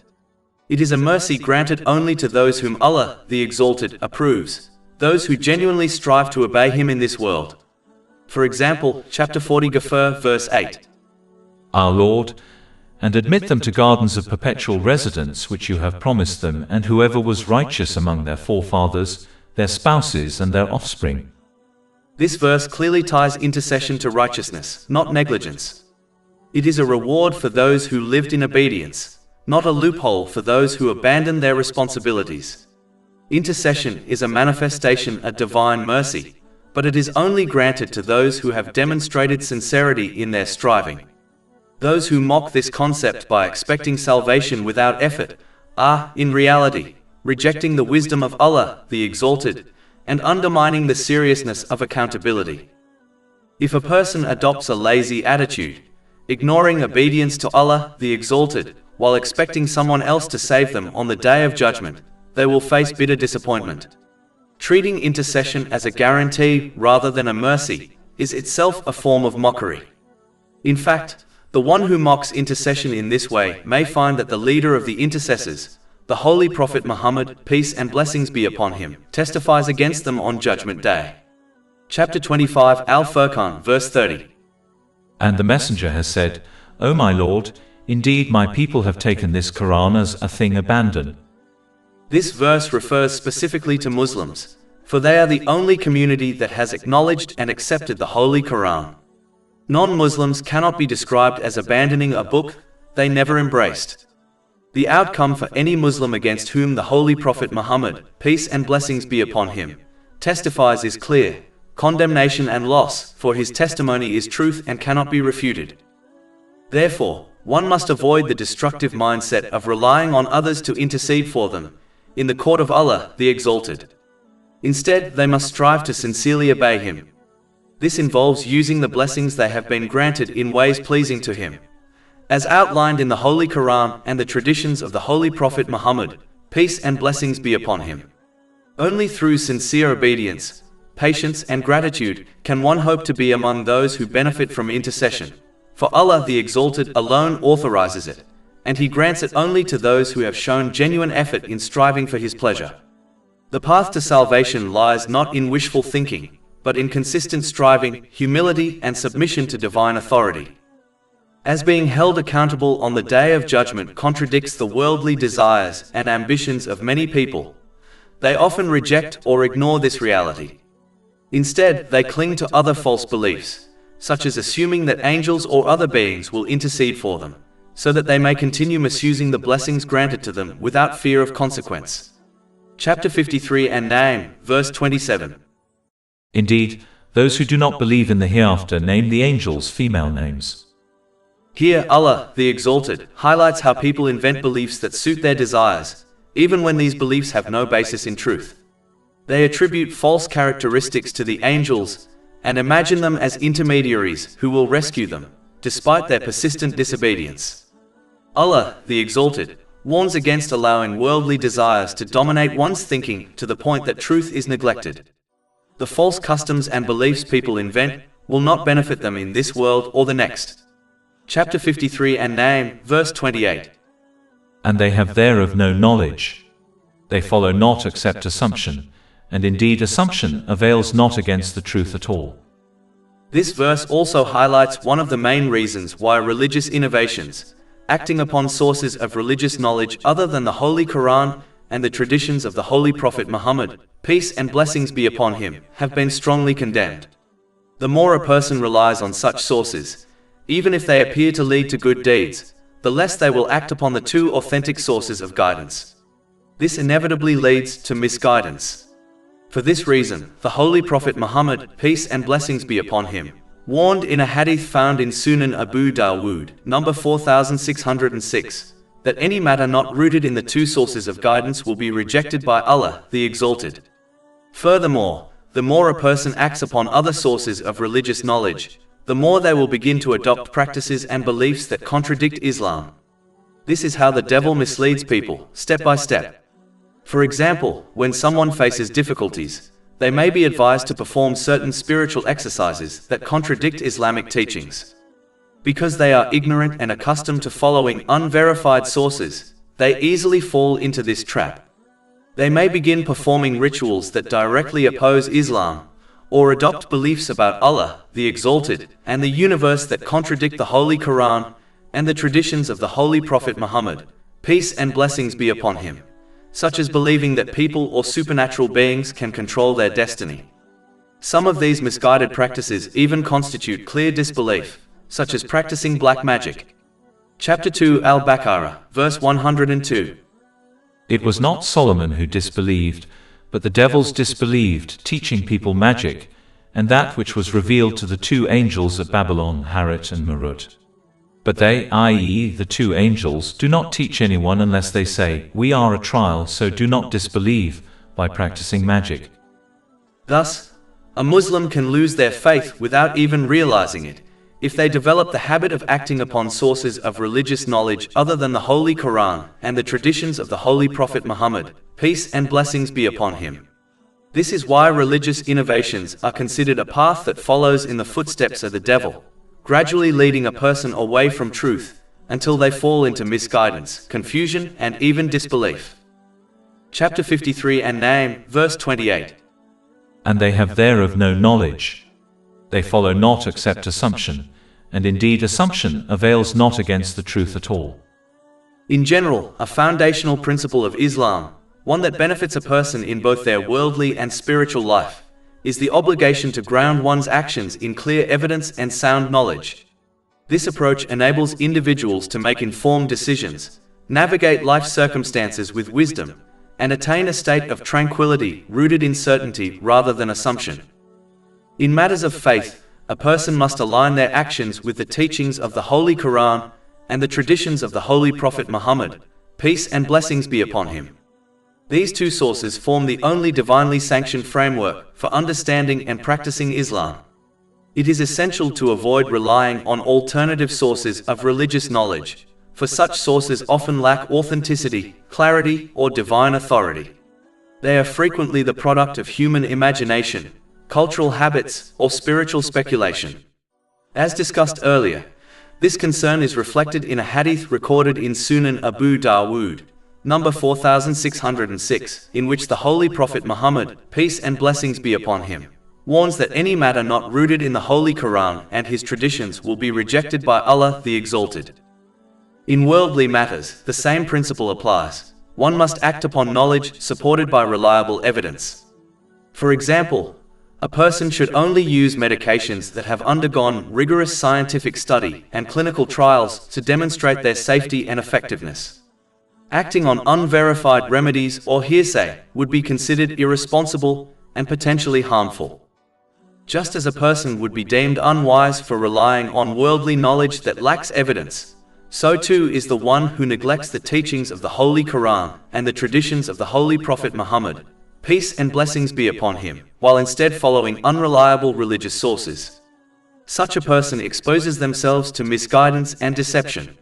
It is a mercy granted only to those whom Allah, the Exalted, approves, those who genuinely strive to obey Him in this world. For example, chapter 40 Ghafir, verse 8. Our Lord, and admit them to gardens of perpetual residence which you have promised them, and whoever was righteous among their forefathers, their spouses and their offspring. This verse clearly ties intercession to righteousness, not negligence. It is a reward for those who lived in obedience, not a loophole for those who abandoned their responsibilities. Intercession is a manifestation of divine mercy, but it is only granted to those who have demonstrated sincerity in their striving. Those who mock this concept by expecting salvation without effort are, in reality, rejecting the wisdom of Allah, the Exalted, and undermining the seriousness of accountability. If a person adopts a lazy attitude, ignoring obedience to Allah, the Exalted, while expecting someone else to save them on the Day of Judgment, they will face bitter disappointment. Treating intercession as a guarantee rather than a mercy is itself a form of mockery. In fact, the one who mocks intercession in this way may find that the leader of the intercessors, the Holy Prophet Muhammad, peace and blessings be upon him, testifies against them on Judgment Day. Chapter 25 Al-Furqan, verse 30. And the Messenger has said, O my Lord, indeed my people have taken this Quran as a thing abandoned. This verse refers specifically to Muslims, for they are the only community that has acknowledged and accepted the Holy Quran. Non-Muslims cannot be described as abandoning a book they never embraced. The outcome for any Muslim against whom the Holy Prophet Muhammad, peace and blessings be upon him, testifies is clear: condemnation and loss, for his testimony is truth and cannot be refuted. Therefore, one must avoid the destructive mindset of relying on others to intercede for them in the court of Allah, the Exalted. Instead, they must strive to sincerely obey Him. This involves using the blessings they have been granted in ways pleasing to Him, as outlined in the Holy Quran and the traditions of the Holy Prophet Muhammad, peace and blessings be upon him. Only through sincere obedience, patience and gratitude can one hope to be among those who benefit from intercession, for Allah the Exalted alone authorizes it, and He grants it only to those who have shown genuine effort in striving for His pleasure. The path to salvation lies not in wishful thinking, but in consistent striving, humility and submission to divine authority. As being held accountable on the Day of Judgment contradicts the worldly desires and ambitions of many people, they often reject or ignore this reality. Instead, they cling to other false beliefs, such as assuming that angels or other beings will intercede for them, so that they may continue misusing the blessings granted to them without fear of consequence. Chapter 53 and Najm, verse 27. Indeed, those who do not believe in the hereafter name the angels female names. Here, Allah, the Exalted, highlights how people invent beliefs that suit their desires, even when these beliefs have no basis in truth. They attribute false characteristics to the angels and imagine them as intermediaries who will rescue them, despite their persistent disobedience. Allah, the Exalted, warns against allowing worldly desires to dominate one's thinking to the point that truth is neglected. The false customs and beliefs people invent, will not benefit them in this world or the next. Chapter 53 and Najm, verse 28. And they have thereof no knowledge. They follow not except assumption, and indeed assumption avails not against the truth at all. This verse also highlights one of the main reasons why religious innovations, acting upon sources of religious knowledge other than the Holy Quran and the traditions of the Holy Prophet Muhammad, peace and blessings be upon him, have been strongly condemned. The more a person relies on such sources, even if they appear to lead to good deeds, the less they will act upon the two authentic sources of guidance. This inevitably leads to misguidance. For this reason, the Holy Prophet Muhammad, peace and blessings be upon him, warned in a hadith found in Sunan Abu Dawood, number 4606, that any matter not rooted in the two sources of guidance will be rejected by Allah, the Exalted. Furthermore, the more a person acts upon other sources of religious knowledge, the more they will begin to adopt practices and beliefs that contradict Islam. This is how the devil misleads people, step by step. For example, when someone faces difficulties, they may be advised to perform certain spiritual exercises that contradict Islamic teachings. Because they are ignorant and accustomed to following unverified sources, they easily fall into this trap. They may begin performing rituals that directly oppose Islam, or adopt beliefs about Allah, the Exalted, and the universe that contradict the Holy Quran and the traditions of the Holy Prophet Muhammad, peace and blessings be upon him, such as believing that people or supernatural beings can control their destiny. Some of these misguided practices even constitute clear disbelief, such as practicing black magic. Chapter 2 Al-Baqarah, verse 102. It was not Solomon who disbelieved, but the devils disbelieved, teaching people magic, and that which was revealed to the two angels at Babylon, Harut and Marut. But they, i.e. the two angels, do not teach anyone unless they say, "We are a trial, so do not disbelieve," by practicing magic. Thus, a Muslim can lose their faith without even realizing it, if they develop the habit of acting upon sources of religious knowledge other than the Holy Quran and the traditions of the Holy Prophet Muhammad, peace and blessings be upon him. This is why religious innovations are considered a path that follows in the footsteps of the devil, gradually leading a person away from truth, until they fall into misguidance, confusion, and even disbelief. Chapter 53 and Najm, verse 28. And they have thereof no knowledge. They follow not except assumption, and indeed assumption avails not against the truth at all. In general, a foundational principle of Islam, one that benefits a person in both their worldly and spiritual life, is the obligation to ground one's actions in clear evidence and sound knowledge. This approach enables individuals to make informed decisions, navigate life circumstances with wisdom, and attain a state of tranquility rooted in certainty rather than assumption. In matters of faith, a person must align their actions with the teachings of the Holy Quran and the traditions of the Holy Prophet Muhammad, peace and blessings be upon him. These two sources form the only divinely sanctioned framework for understanding and practicing Islam. It is essential to avoid relying on alternative sources of religious knowledge, for such sources often lack authenticity, clarity, or divine authority. They are frequently the product of human imagination, cultural habits, or spiritual speculation. As discussed earlier, this concern is reflected in a hadith recorded in Sunan Abu Dawood, number 4606, in which the Holy Prophet Muhammad, peace and blessings be upon him, warns that any matter not rooted in the Holy Quran and his traditions will be rejected by Allah the Exalted. In worldly matters, the same principle applies. One must act upon knowledge supported by reliable evidence. For example, a person should only use medications that have undergone rigorous scientific study and clinical trials to demonstrate their safety and effectiveness. Acting on unverified remedies or hearsay would be considered irresponsible and potentially harmful. Just as a person would be deemed unwise for relying on worldly knowledge that lacks evidence, so too is the one who neglects the teachings of the Holy Quran and the traditions of the Holy Prophet Muhammad, peace and blessings be upon him, while instead following unreliable religious sources. Such a person exposes themselves to misguidance and deception.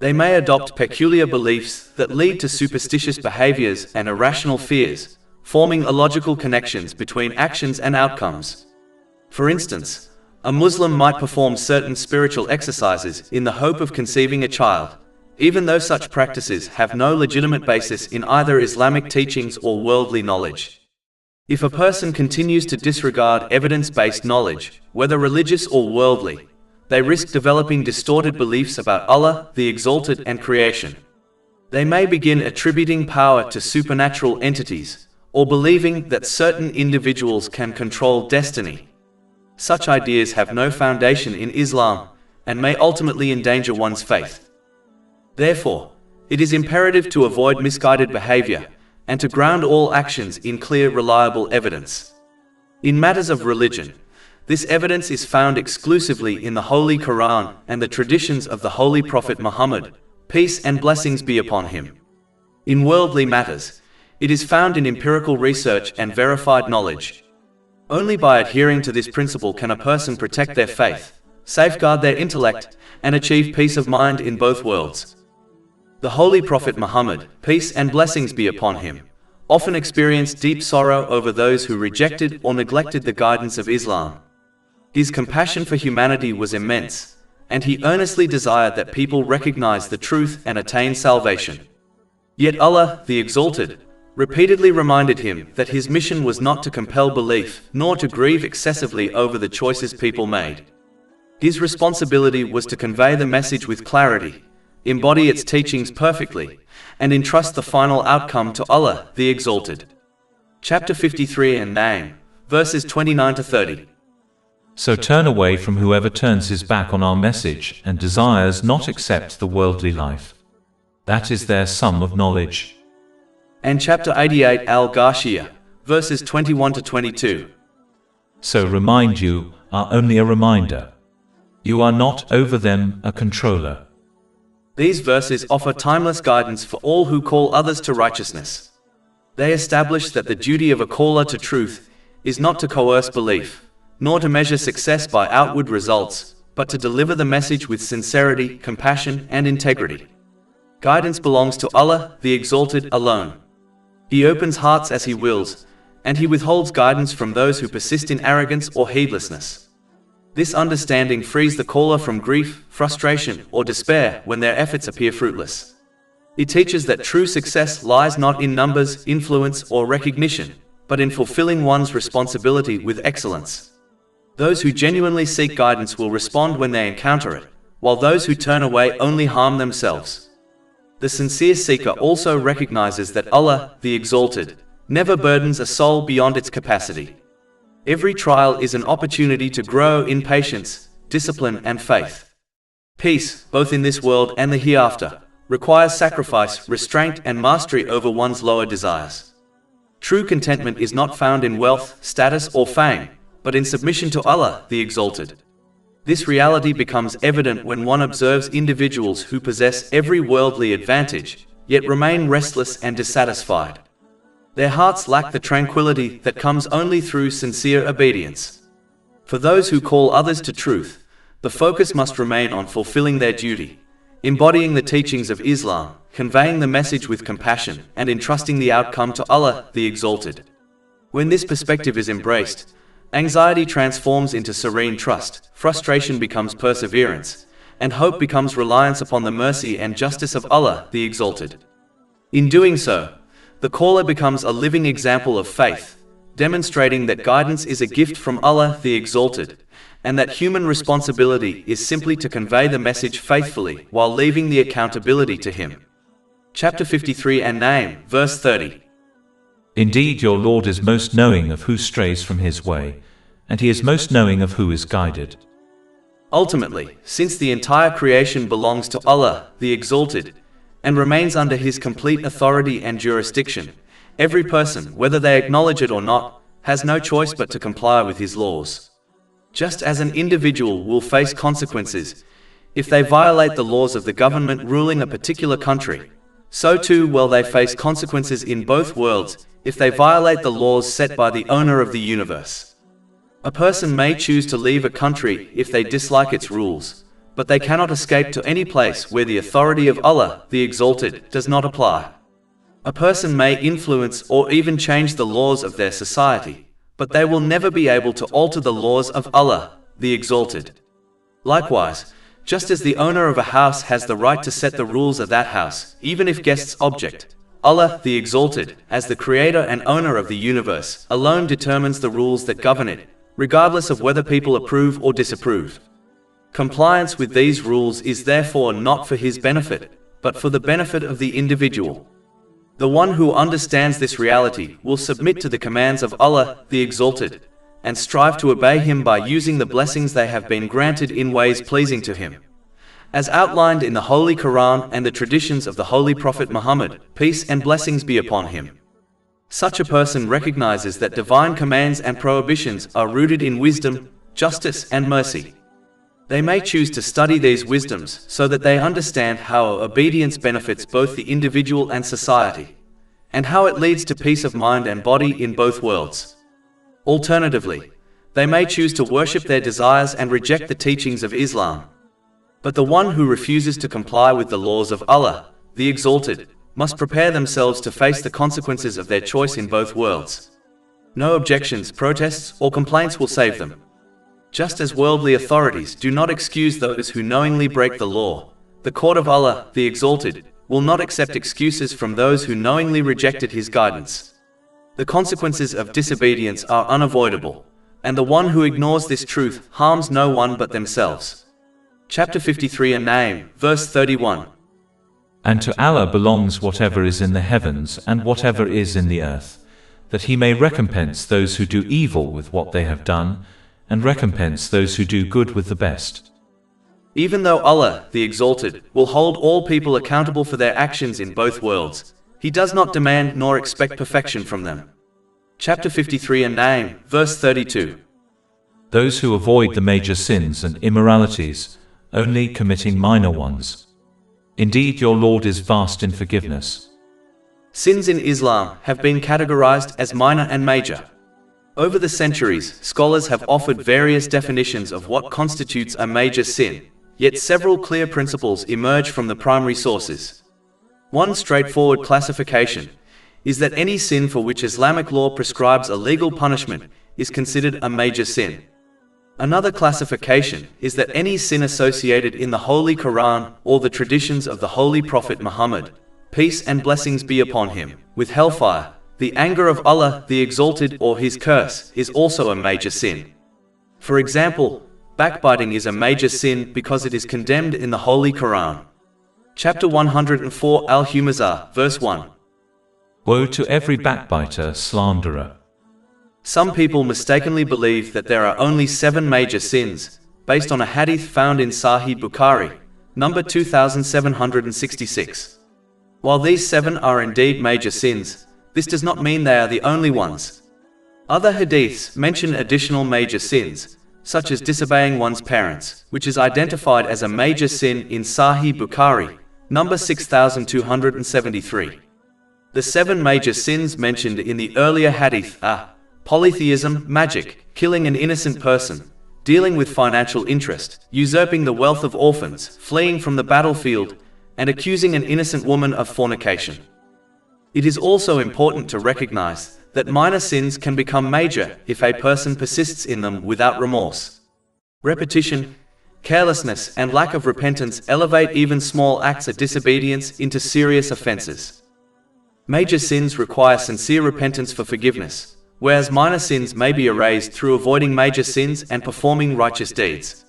They may adopt peculiar beliefs that lead to superstitious behaviors and irrational fears, forming illogical connections between actions and outcomes. For instance, A Muslim might perform certain spiritual exercises in the hope of conceiving a child, even though such practices have no legitimate basis in either Islamic teachings or worldly knowledge. If a person continues to disregard evidence-based knowledge, whether religious or worldly, they risk developing distorted beliefs about Allah, the Exalted, and creation. They may begin attributing power to supernatural entities, or believing that certain individuals can control destiny. Such ideas have no foundation in Islam, and may ultimately endanger one's faith. Therefore, it is imperative to avoid misguided behavior, and to ground all actions in clear, reliable evidence. In matters of religion, this evidence is found exclusively in the Holy Quran and the traditions of the Holy Prophet Muhammad, peace and blessings be upon him. In worldly matters, it is found in empirical research and verified knowledge. Only by adhering to this principle can a person protect their faith, safeguard their intellect, and achieve peace of mind in both worlds. The Holy Prophet Muhammad, peace and blessings be upon him, often experienced deep sorrow over those who rejected or neglected the guidance of Islam. His compassion for humanity was immense, and he earnestly desired that people recognize the truth and attain salvation. Yet Allah, the Exalted, repeatedly reminded him that his mission was not to compel belief, nor to grieve excessively over the choices people made. His responsibility was to convey the message with clarity, embody its teachings perfectly, and entrust the final outcome to Allah, the Exalted. Chapter 53 and Najm, verses 29 to 30. So turn away from whoever turns his back on our message and desires not accept the worldly life. That is their sum of knowledge. And chapter 88 Al-Ghashiyah, verses 21 to 22. So remind you are only a reminder. You are not over them a controller. These verses offer timeless guidance for all who call others to righteousness. They establish that the duty of a caller to truth is not to coerce belief, nor to measure success by outward results, but to deliver the message with sincerity, compassion, and integrity. Guidance belongs to Allah, the Exalted, alone. He opens hearts as He wills, and He withholds guidance from those who persist in arrogance or heedlessness. This understanding frees the caller from grief, frustration, or despair when their efforts appear fruitless. It teaches that true success lies not in numbers, influence, or recognition, but in fulfilling one's responsibility with excellence. Those who genuinely seek guidance will respond when they encounter it, while those who turn away only harm themselves. The sincere seeker also recognizes that Allah, the Exalted, never burdens a soul beyond its capacity. Every trial is an opportunity to grow in patience, discipline, and faith. Peace, both in this world and the hereafter, requires sacrifice, restraint, and mastery over one's lower desires. True contentment is not found in wealth, status, or fame, but in submission to Allah, the Exalted. This reality becomes evident when one observes individuals who possess every worldly advantage, yet remain restless and dissatisfied. Their hearts lack the tranquility that comes only through sincere obedience. For those who call others to truth, the focus must remain on fulfilling their duty, embodying the teachings of Islam, conveying the message with compassion, and entrusting the outcome to Allah, the Exalted. When this perspective is embraced, anxiety transforms into serene trust, frustration becomes perseverance, and hope becomes reliance upon the mercy and justice of Allah, the Exalted. In doing so, the caller becomes a living example of faith, demonstrating that guidance is a gift from Allah, the Exalted, and that human responsibility is simply to convey the message faithfully while leaving the accountability to Him. Chapter 53 and Najm, verse 30. Indeed, your Lord is most knowing of who strays from His way, and He is most knowing of who is guided. Ultimately, since the entire creation belongs to Allah, the Exalted, and remains under His complete authority and jurisdiction, every person, whether they acknowledge it or not, has no choice but to comply with His laws. Just as an individual will face consequences if they violate the laws of the government ruling a particular country, so too will they face consequences in both worlds if they violate the laws set by the owner of the universe. A person may choose to leave a country if they dislike its rules, but they cannot escape to any place where the authority of Allah, the Exalted, does not apply. A person may influence or even change the laws of their society, but they will never be able to alter the laws of Allah, the Exalted. Likewise, just as the owner of a house has the right to set the rules of that house, even if guests object, Allah, the Exalted, as the creator and owner of the universe, alone determines the rules that govern it, regardless of whether people approve or disapprove. Compliance with these rules is therefore not for his benefit, but for the benefit of the individual. The one who understands this reality will submit to the commands of Allah, the Exalted, and strive to obey Him by using the blessings they have been granted in ways pleasing to Him. As outlined in the Holy Quran and the traditions of the Holy Prophet Muhammad, peace and blessings be upon him. Such a person recognizes that divine commands and prohibitions are rooted in wisdom, justice, and mercy. They may choose to study these wisdoms so that they understand how obedience benefits both the individual and society, and how it leads to peace of mind and body in both worlds. Alternatively, they may choose to worship their desires and reject the teachings of Islam. But the one who refuses to comply with the laws of Allah, the Exalted, must prepare themselves to face the consequences of their choice in both worlds. No objections, protests, or complaints will save them. Just as worldly authorities do not excuse those who knowingly break the law, the court of Allah, the Exalted, will not accept excuses from those who knowingly rejected His guidance. The consequences of disobedience are unavoidable, and the one who ignores this truth harms no one but themselves. Chapter 53 An-Najm, verse 31. And to Allah belongs whatever is in the heavens and whatever is in the earth, that He may recompense those who do evil with what they have done, and recompense those who do good with the best. Even though Allah, the Exalted, will hold all people accountable for their actions in both worlds, He does not demand nor expect perfection from them. Chapter 53 An-Najm, verse 32. Those who avoid the major sins and immoralities, only committing minor ones. Indeed, your Lord is vast in forgiveness. Sins in Islam have been categorized as minor and major. Over the centuries, scholars have offered various definitions of what constitutes a major sin, yet several clear principles emerge from the primary sources. One straightforward classification is that any sin for which Islamic law prescribes a legal punishment is considered a major sin. Another classification is that any sin associated in the Holy Quran or the traditions of the Holy Prophet Muhammad, peace and blessings be upon him, with hellfire, the anger of Allah the Exalted, or His curse, is also a major sin. For example, backbiting is a major sin because it is condemned in the Holy Quran. Chapter 104 Al-Humazah, verse 1. Woe to every backbiter, slanderer. Some people mistakenly believe that there are only 7 major sins, based on a hadith found in Sahih Bukhari, number 2766. While these 7 are indeed major sins, this does not mean they are the only ones. Other hadiths mention additional major sins, such as disobeying one's parents, which is identified as a major sin in Sahih Bukhari, number 6273. The 7 major sins mentioned in the earlier hadith are polytheism, magic, killing an innocent person, dealing with financial interest, usurping the wealth of orphans, fleeing from the battlefield, and accusing an innocent woman of fornication. It is also important to recognize that minor sins can become major if a person persists in them without remorse. Repetition, carelessness, and lack of repentance elevate even small acts of disobedience into serious offenses. Major sins require sincere repentance for forgiveness, whereas minor sins may be erased through avoiding major sins and performing righteous deeds.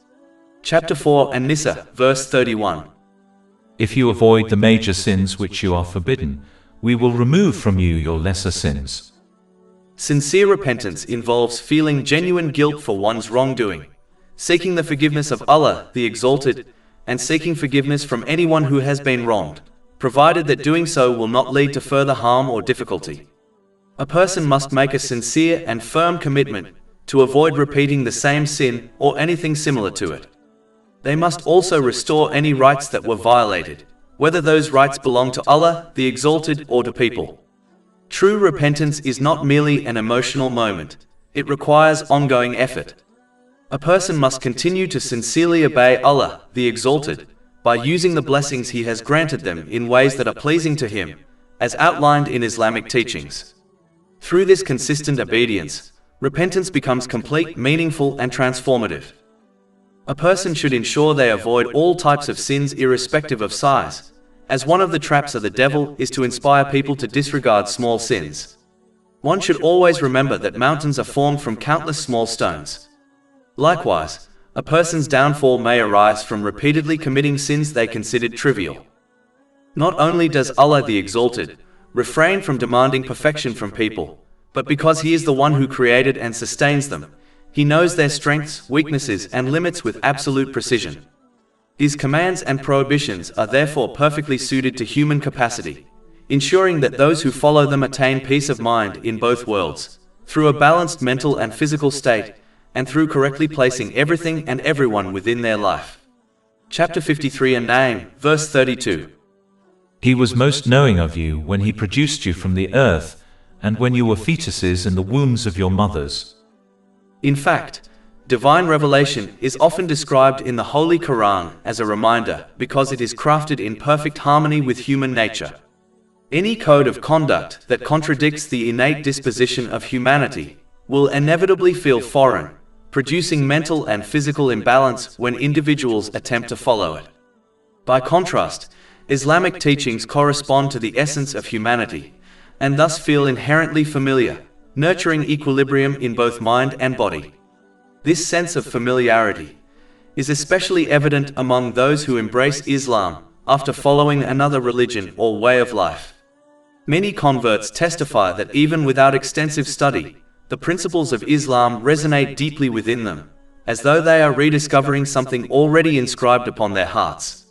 Chapter 4 An-Nisa, verse 31. If you avoid the major sins which you are forbidden, we will remove from you your lesser sins. Sincere repentance involves feeling genuine guilt for one's wrongdoing, seeking the forgiveness of Allah, the Exalted, and seeking forgiveness from anyone who has been wronged, provided that doing so will not lead to further harm or difficulty. A person must make a sincere and firm commitment to avoid repeating the same sin or anything similar to it. They must also restore any rights that were violated, whether those rights belong to Allah, the Exalted, or to people. True repentance is not merely an emotional moment, it requires ongoing effort. A person must continue to sincerely obey Allah, the Exalted, by using the blessings He has granted them in ways that are pleasing to Him, as outlined in Islamic teachings. Through this consistent obedience, repentance becomes complete, meaningful, and transformative. A person should ensure they avoid all types of sins irrespective of size, as one of the traps of the devil is to inspire people to disregard small sins. One should always remember that mountains are formed from countless small stones. Likewise, a person's downfall may arise from repeatedly committing sins they considered trivial. Not only does Allah the Exalted refrain from demanding perfection from people, but because He is the one who created and sustains them, He knows their strengths, weaknesses, and limits with absolute precision. His commands and prohibitions are therefore perfectly suited to human capacity, ensuring that those who follow them attain peace of mind in both worlds, through a balanced mental and physical state, and through correctly placing everything and everyone within their life. Chapter 53 and Najm, verse 32. He was most knowing of you when He produced you from the earth, and when you were fetuses in the wombs of your mothers. In fact, divine revelation is often described in the Holy Quran as a reminder because it is crafted in perfect harmony with human nature. Any code of conduct that contradicts the innate disposition of humanity will inevitably feel foreign, producing mental and physical imbalance when individuals attempt to follow it. By contrast, Islamic teachings correspond to the essence of humanity, and thus feel inherently familiar, nurturing equilibrium in both mind and body. This sense of familiarity is especially evident among those who embrace Islam after following another religion or way of life. Many converts testify that even without extensive study, the principles of Islam resonate deeply within them, as though they are rediscovering something already inscribed upon their hearts.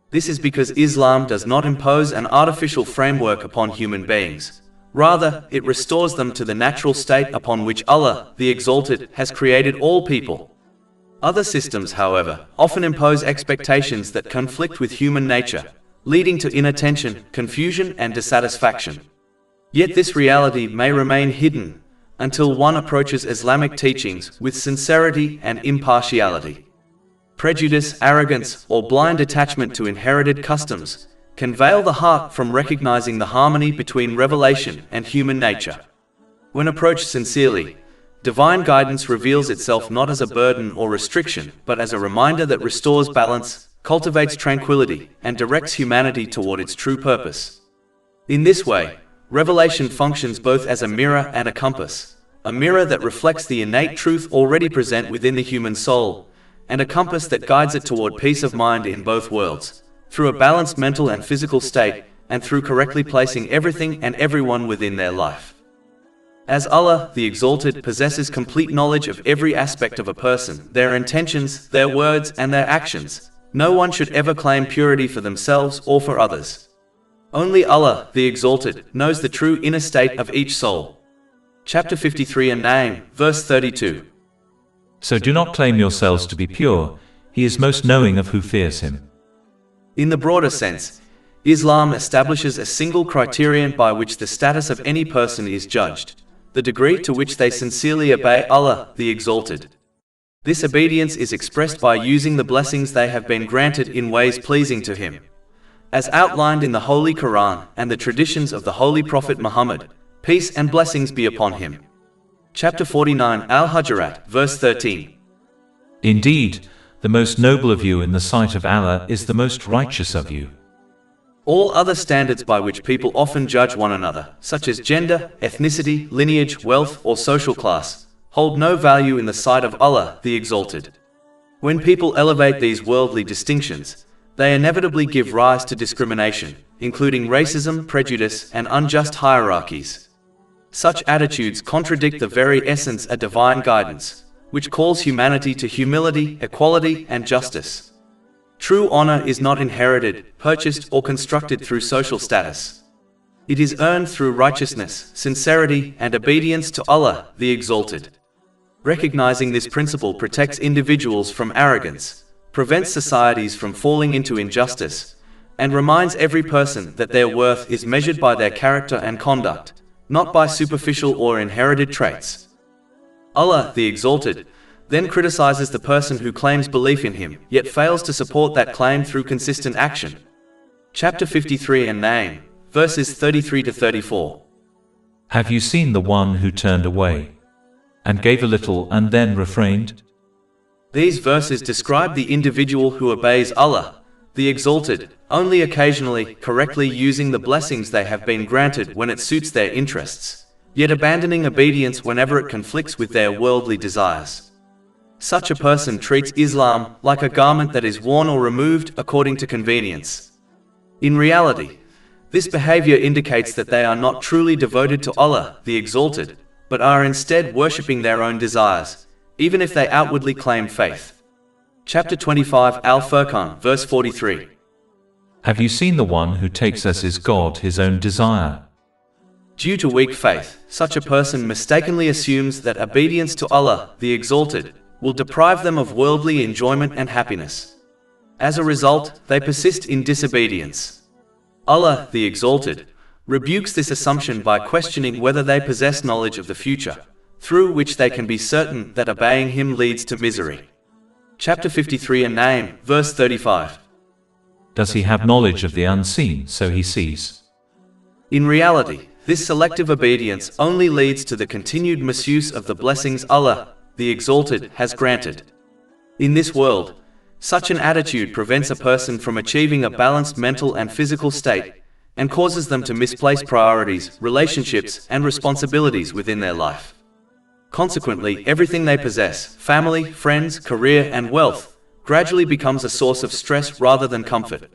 This is because Islam does not impose an artificial framework upon human beings. Rather, it restores them to the natural state upon which Allah, the Exalted, has created all people. Other systems, however, often impose expectations that conflict with human nature, leading to inattention, confusion, and dissatisfaction. Yet this reality may remain hidden until one approaches Islamic teachings with sincerity and impartiality. Prejudice, arrogance, or blind attachment to inherited customs can veil the heart from recognizing the harmony between revelation and human nature. When approached sincerely, divine guidance reveals itself not as a burden or restriction, but as a reminder that restores balance, cultivates tranquility, and directs humanity toward its true purpose. In this way, revelation functions both as a mirror and a compass, a mirror that reflects the innate truth already present within the human soul, and a compass that guides it toward peace of mind in both worlds, through a balanced mental and physical state, and through correctly placing everything and everyone within their life. As Allah, the Exalted, possesses complete knowledge of every aspect of a person, their intentions, their words, and their actions, no one should ever claim purity for themselves or for others. Only Allah, the Exalted, knows the true inner state of each soul. Chapter 53 and Najm, verse 32. So do not claim yourselves to be pure, He is most knowing of who fears Him. In the broader sense, Islam establishes a single criterion by which the status of any person is judged: the degree to which they sincerely obey Allah, the Exalted. This obedience is expressed by using the blessings they have been granted in ways pleasing to Him, as outlined in the Holy Quran and the traditions of the Holy Prophet Muhammad, peace and blessings be upon him. Chapter 49 Al-Hujurat, verse 13. Indeed, the most noble of you in the sight of Allah is the most righteous of you. All other standards by which people often judge one another, such as gender, ethnicity, lineage, wealth, or social class, hold no value in the sight of Allah, the Exalted. When people elevate these worldly distinctions, they inevitably give rise to discrimination, including racism, prejudice, and unjust hierarchies. Such attitudes contradict the very essence of divine guidance, which calls humanity to humility, equality, and justice. True honor is not inherited, purchased, or constructed through social status. It is earned through righteousness, sincerity, and obedience to Allah, the Exalted. Recognizing this principle protects individuals from arrogance, prevents societies from falling into injustice, and reminds every person that their worth is measured by their character and conduct, not by superficial or inherited traits. Allah, the Exalted, then criticizes the person who claims belief in Him, yet fails to support that claim through consistent action. Chapter 53 and Najm, verses 33 to 34. Have you seen the one who turned away, and gave a little and then refrained? These verses describe the individual who obeys Allah, the Exalted, only occasionally, correctly using the blessings they have been granted when it suits their interests, yet abandoning obedience whenever it conflicts with their worldly desires. Such a person treats Islam like a garment that is worn or removed according to convenience. In reality, this behavior indicates that they are not truly devoted to Allah, the Exalted, but are instead worshipping their own desires, even if they outwardly claim faith. Chapter 25 Al-Furqan, verse 43. Have you seen the one who takes as his God his own desire? Due to weak faith, such a person mistakenly assumes that obedience to Allah, the Exalted, will deprive them of worldly enjoyment and happiness. As a result, they persist in disobedience. Allah, the Exalted, rebukes this assumption by questioning whether they possess knowledge of the future, through which they can be certain that obeying Him leads to misery. Chapter 53 An-Najm, verse 35. Does he have knowledge of the unseen, so he sees? In reality, this selective obedience only leads to the continued misuse of the blessings Allah, the Exalted, has granted. In this world, such an attitude prevents a person from achieving a balanced mental and physical state, and causes them to misplace priorities, relationships, and responsibilities within their life. Consequently, everything they possess, family, friends, career, and wealth, gradually becomes a source of stress rather than comfort.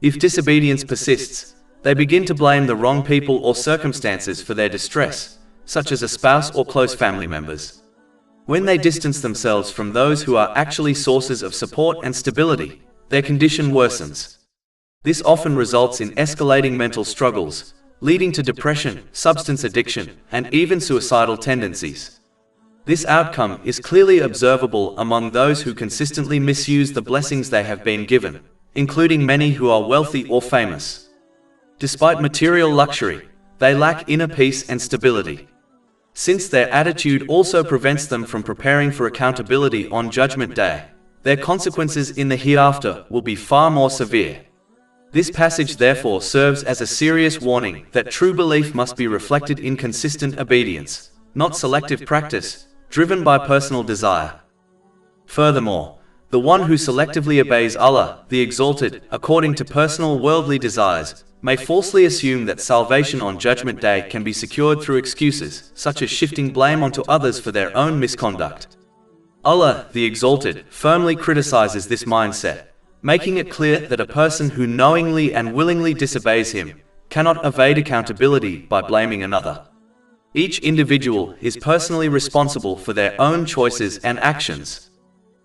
If disobedience persists, they begin to blame the wrong people or circumstances for their distress, such as a spouse or close family members. When they distance themselves from those who are actually sources of support and stability, their condition worsens. This often results in escalating mental struggles, leading to depression, substance addiction, and even suicidal tendencies. This outcome is clearly observable among those who consistently misuse the blessings they have been given, including many who are wealthy or famous. Despite material luxury, they lack inner peace and stability. Since their attitude also prevents them from preparing for accountability on Judgment Day, their consequences in the hereafter will be far more severe. This passage therefore serves as a serious warning that true belief must be reflected in consistent obedience, not selective practice, driven by personal desire. Furthermore, the one who selectively obeys Allah, the Exalted, according to personal worldly desires, may falsely assume that salvation on Judgment Day can be secured through excuses, such as shifting blame onto others for their own misconduct. Allah, the Exalted, firmly criticizes this mindset, making it clear that a person who knowingly and willingly disobeys Him cannot evade accountability by blaming another. Each individual is personally responsible for their own choices and actions.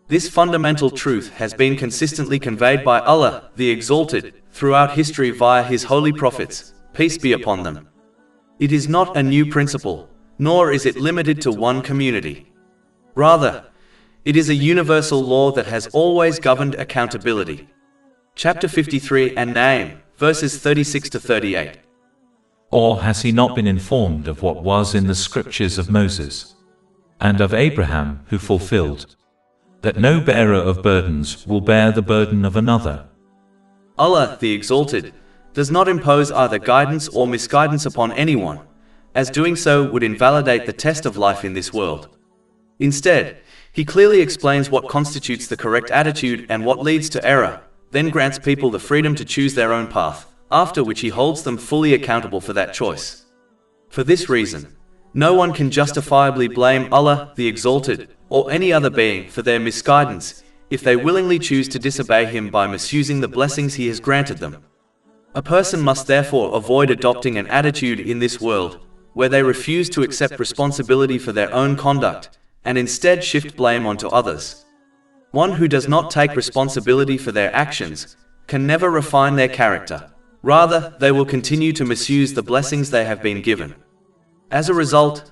This fundamental truth has been consistently conveyed by Allah, the Exalted, throughout history via His holy prophets, peace be upon them. It is not a new principle, nor is it limited to one community. Rather, it is a universal law that has always governed accountability. Chapter 53 An-Najm, verses 36 to 38. Or has he not been informed of what was in the scriptures of Moses and of Abraham, who fulfilled that no bearer of burdens will bear the burden of another? Allah, the Exalted, does not impose either guidance or misguidance upon anyone, as doing so would invalidate the test of life in this world. Instead, He clearly explains what constitutes the correct attitude and what leads to error, then grants people the freedom to choose their own path, after which He holds them fully accountable for that choice. For this reason, no one can justifiably blame Allah, the Exalted, or any other being for their misguidance if they willingly choose to disobey Him by misusing the blessings He has granted them. A person must therefore avoid adopting an attitude in this world where they refuse to accept responsibility for their own conduct and instead shift blame onto others. One who does not take responsibility for their actions can never refine their character. Rather, they will continue to misuse the blessings they have been given. As a result,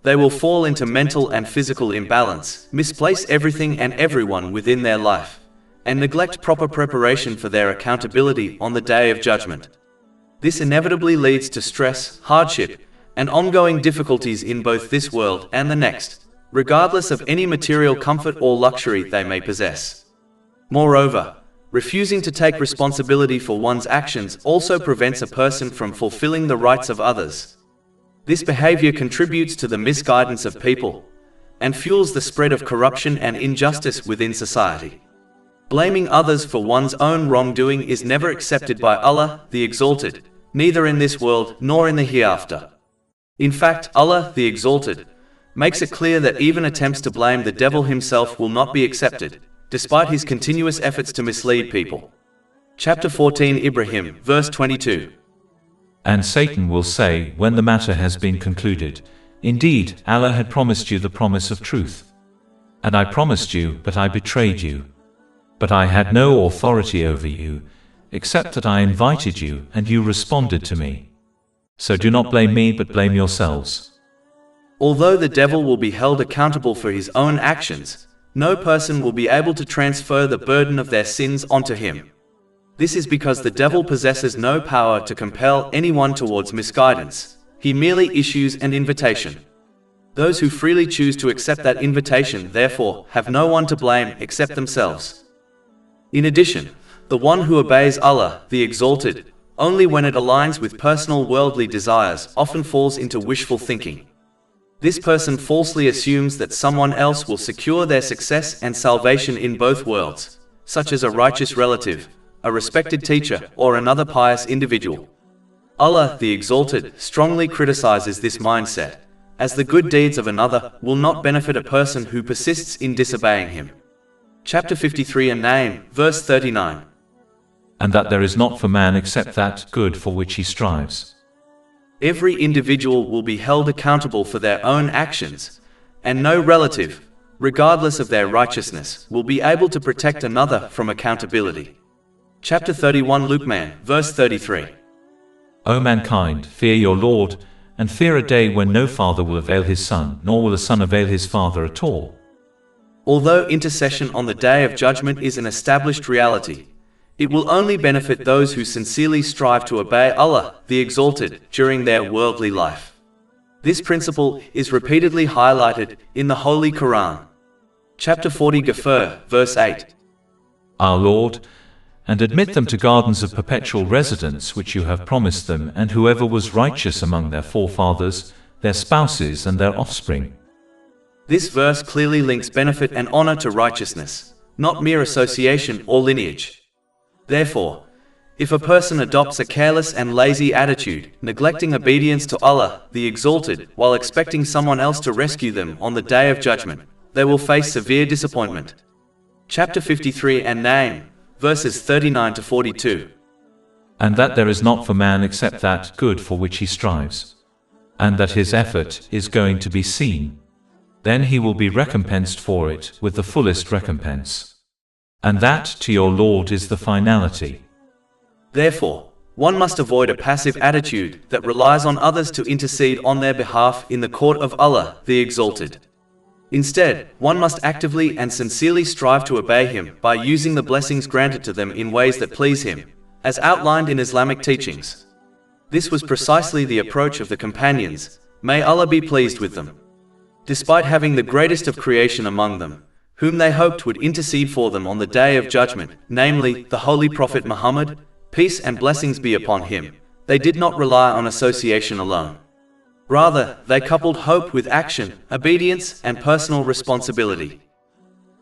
they will fall into mental and physical imbalance, misplace everything and everyone within their life, and neglect proper preparation for their accountability on the Day of Judgment. This inevitably leads to stress, hardship, and ongoing difficulties in both this world and the next, regardless of any material comfort or luxury they may possess. Moreover, refusing to take responsibility for one's actions also prevents a person from fulfilling the rights of others. This behavior contributes to the misguidance of people, and fuels the spread of corruption and injustice within society. Blaming others for one's own wrongdoing is never accepted by Allah, the Exalted, neither in this world nor in the hereafter. In fact, Allah, the Exalted, makes it clear that even attempts to blame the devil himself will not be accepted, despite his continuous efforts to mislead people. Chapter 14 Ibrahim, verse 22. And Satan will say, when the matter has been concluded, indeed, Allah had promised you the promise of truth. And I promised you, but I betrayed you. But I had no authority over you, except that I invited you, and you responded to me. So do not blame me, but blame yourselves. Although the devil will be held accountable for his own actions, no person will be able to transfer the burden of their sins onto him. This is because the devil possesses no power to compel anyone towards misguidance. He merely issues an invitation. Those who freely choose to accept that invitation, therefore, have no one to blame except themselves. In addition, the one who obeys Allah, the Exalted, only when it aligns with personal worldly desires, often falls into wishful thinking. This person falsely assumes that someone else will secure their success and salvation in both worlds, such as a righteous relative, a respected teacher, or another pious individual. Allah, the Exalted, strongly criticizes this mindset, as the good deeds of another will not benefit a person who persists in disobeying him. Chapter 53 and Najm, verse 39. And that there is not for man except that good for which he strives. Every individual will be held accountable for their own actions, and no relative, regardless of their righteousness, will be able to protect another from accountability. Chapter 31 Luqman, verse 33. O mankind, fear your Lord, and fear a day when no father will avail his son, nor will a son avail his father at all. Although intercession on the Day of Judgment is an established reality, it will only benefit those who sincerely strive to obey Allah, the Exalted, during their worldly life. This principle is repeatedly highlighted in the Holy Quran. Chapter 40 Ghafir, verse 8. Our Lord, and admit them to gardens of perpetual residence which you have promised them, and whoever was righteous among their forefathers, their spouses and their offspring. This verse clearly links benefit and honor to righteousness, not mere association or lineage. Therefore, if a person adopts a careless and lazy attitude, neglecting obedience to Allah, the Exalted, while expecting someone else to rescue them on the Day of Judgment, they will face severe disappointment. Chapter 53 and Najm, verses 39 to 42. And that there is not for man except that good for which he strives, and that his effort is going to be seen. Then he will be recompensed for it with the fullest recompense. And that to your Lord is the finality. Therefore, one must avoid a passive attitude that relies on others to intercede on their behalf in the court of Allah, the Exalted. Instead, one must actively and sincerely strive to obey Him by using the blessings granted to them in ways that please Him, as outlined in Islamic teachings. This was precisely the approach of the companions, may Allah be pleased with them. Despite having the greatest of creation among them, whom they hoped would intercede for them on the Day of Judgment, namely, the Holy Prophet Muhammad, peace and blessings be upon him, they did not rely on association alone. Rather, they coupled hope with action, obedience, and personal responsibility.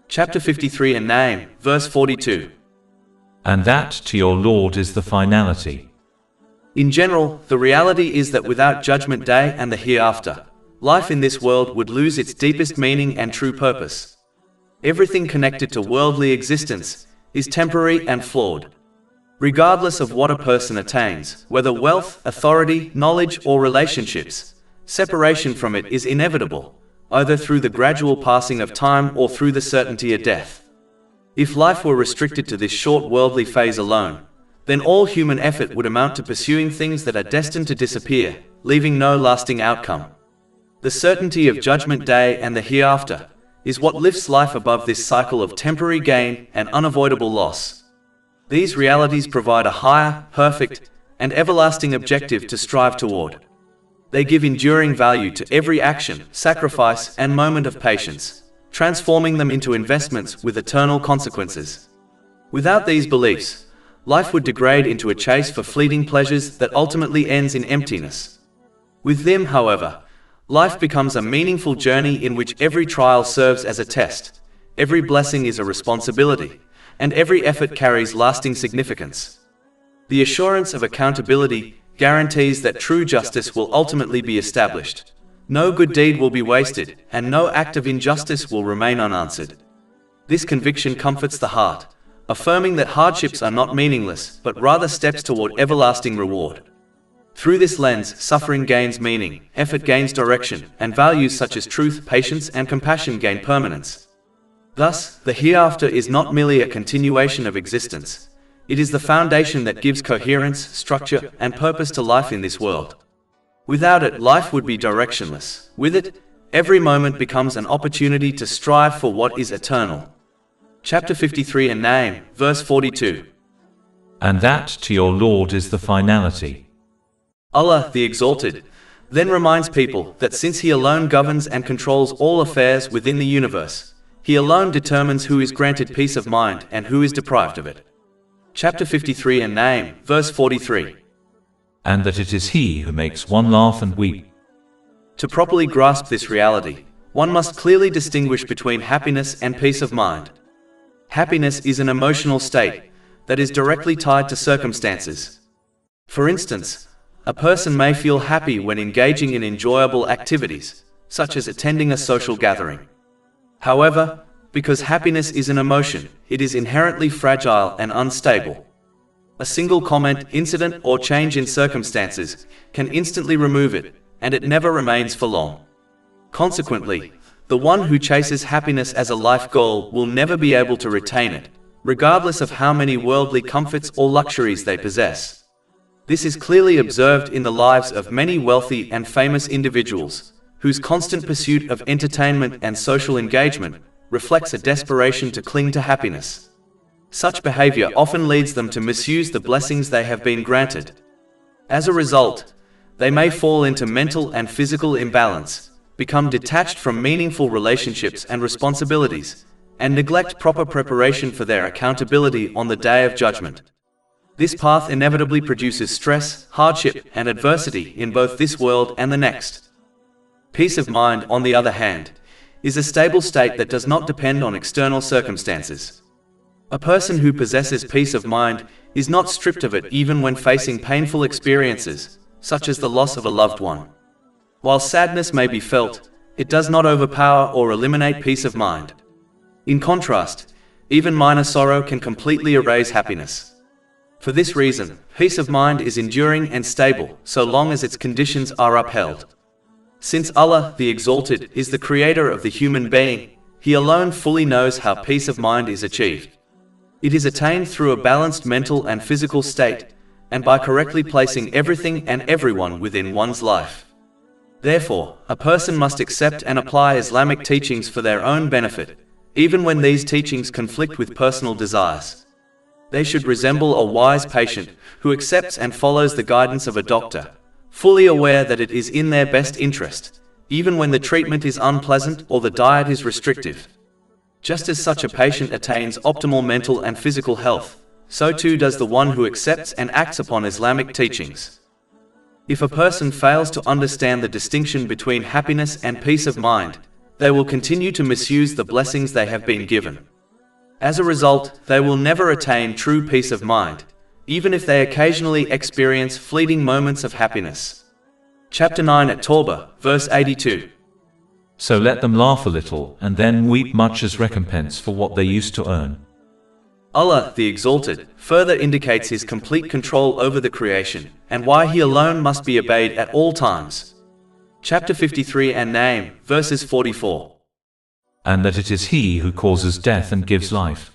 Chapter 53 and Najm, verse 42. And that to your Lord is the finality. In general, the reality is that without Judgment Day and the hereafter, life in this world would lose its deepest meaning and true purpose. Everything connected to worldly existence is temporary and flawed. Regardless of what a person attains, whether wealth, authority, knowledge, or relationships, separation from it is inevitable, either through the gradual passing of time or through the certainty of death. If life were restricted to this short worldly phase alone, then all human effort would amount to pursuing things that are destined to disappear, leaving no lasting outcome. The certainty of Judgment Day and the hereafter is what lifts life above this cycle of temporary gain and unavoidable loss. These realities provide a higher, perfect, and everlasting objective to strive toward. They give enduring value to every action, sacrifice, and moment of patience, transforming them into investments with eternal consequences. Without these beliefs, life would degrade into a chase for fleeting pleasures that ultimately ends in emptiness. With them, however, life becomes a meaningful journey in which every trial serves as a test, every blessing is a responsibility, and every effort carries lasting significance. The assurance of accountability guarantees that true justice will ultimately be established. No good deed will be wasted, and no act of injustice will remain unanswered. This conviction comforts the heart, affirming that hardships are not meaningless, but rather steps toward everlasting reward. Through this lens, suffering gains meaning, effort gains direction, and values such as truth, patience, and compassion gain permanence. Thus, the hereafter is not merely a continuation of existence. It is the foundation that gives coherence, structure, and purpose to life in this world. Without it, life would be directionless. With it, every moment becomes an opportunity to strive for what is eternal. Chapter 53 and Najm, verse 42. And that to your Lord is the finality. Allah, the Exalted, then reminds people that since He alone governs and controls all affairs within the universe, He alone determines who is granted peace of mind and who is deprived of it. Chapter 53 and Najm, verse 43. And that it is He who makes one laugh and weep. To properly grasp this reality, one must clearly distinguish between happiness and peace of mind. Happiness is an emotional state that is directly tied to circumstances. For instance, a person may feel happy when engaging in enjoyable activities, such as attending a social gathering. However, because happiness is an emotion, it is inherently fragile and unstable. A single comment, incident, or change in circumstances can instantly remove it, and it never remains for long. Consequently, the one who chases happiness as a life goal will never be able to retain it, regardless of how many worldly comforts or luxuries they possess. This is clearly observed in the lives of many wealthy and famous individuals, whose constant pursuit of entertainment and social engagement reflects a desperation to cling to happiness. Such behavior often leads them to misuse the blessings they have been granted. As a result, they may fall into mental and physical imbalance, become detached from meaningful relationships and responsibilities, and neglect proper preparation for their accountability on the Day of Judgment. This path inevitably produces stress, hardship, and adversity in both this world and the next. Peace of mind, on the other hand, is a stable state that does not depend on external circumstances. A person who possesses peace of mind is not stripped of it even when facing painful experiences, such as the loss of a loved one. While sadness may be felt, it does not overpower or eliminate peace of mind. In contrast, even minor sorrow can completely erase happiness. For this reason, peace of mind is enduring and stable so long as its conditions are upheld. Since Allah, the Exalted, is the creator of the human being, He alone fully knows how peace of mind is achieved. It is attained through a balanced mental and physical state, and by correctly placing everything and everyone within one's life. Therefore, a person must accept and apply Islamic teachings for their own benefit, even when these teachings conflict with personal desires. They should resemble a wise patient who accepts and follows the guidance of a doctor, fully aware that it is in their best interest, even when the treatment is unpleasant or the diet is restrictive. Just as such a patient attains optimal mental and physical health, so too does the one who accepts and acts upon Islamic teachings. If a person fails to understand the distinction between happiness and peace of mind, they will continue to misuse the blessings they have been given. As a result, they will never attain true peace of mind, even if they occasionally experience fleeting moments of happiness. Chapter 9 at Tawbah, verse 82. So let them laugh a little and then weep much as recompense for what they used to earn. Allah, the Exalted, further indicates His complete control over the creation, and why He alone must be obeyed at all times. Chapter 53 and Najm, verses 44. And that it is He who causes death and gives life.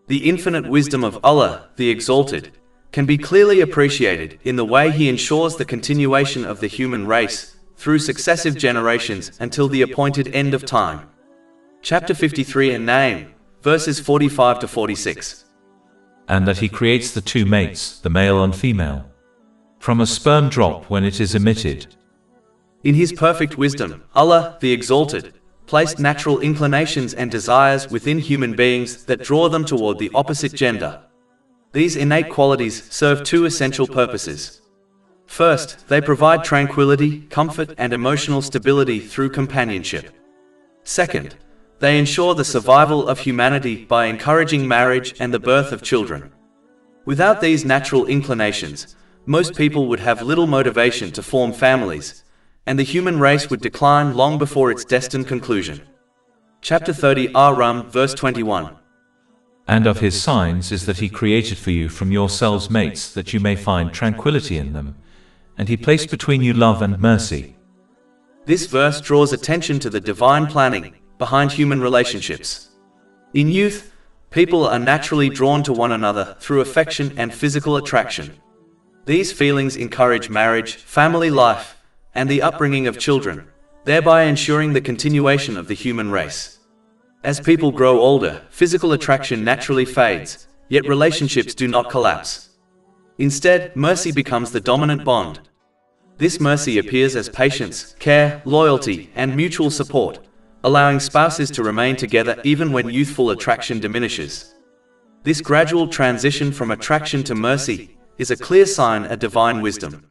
The infinite wisdom of Allah, the Exalted, can be clearly appreciated in the way He ensures the continuation of the human race through successive generations until the appointed end of time. Chapter 53 and Najm, verses 45 to 46. And that He creates the two mates, the male and female, from a sperm drop when it is emitted. In His perfect wisdom, Allah, the Exalted, placed natural inclinations and desires within human beings that draw them toward the opposite gender. These innate qualities serve two essential purposes. First, they provide tranquility, comfort, and emotional stability through companionship. Second, they ensure the survival of humanity by encouraging marriage and the birth of children. Without these natural inclinations, most people would have little motivation to form families, and the human race would decline long before its destined conclusion. Chapter 30 Rum, verse 21. And of his signs is that he created for you from yourselves mates that you may find tranquility in them, and he placed between you love and mercy. This verse draws attention to the divine planning behind human relationships. In youth, people are naturally drawn to one another through affection and physical attraction. These feelings encourage marriage, family life, and the upbringing of children, thereby ensuring the continuation of the human race. As people grow older, physical attraction naturally fades, yet relationships do not collapse. Instead, mercy becomes the dominant bond. This mercy appears as patience, care, loyalty, and mutual support, allowing spouses to remain together even when youthful attraction diminishes. This gradual transition from attraction to mercy is a clear sign of divine wisdom.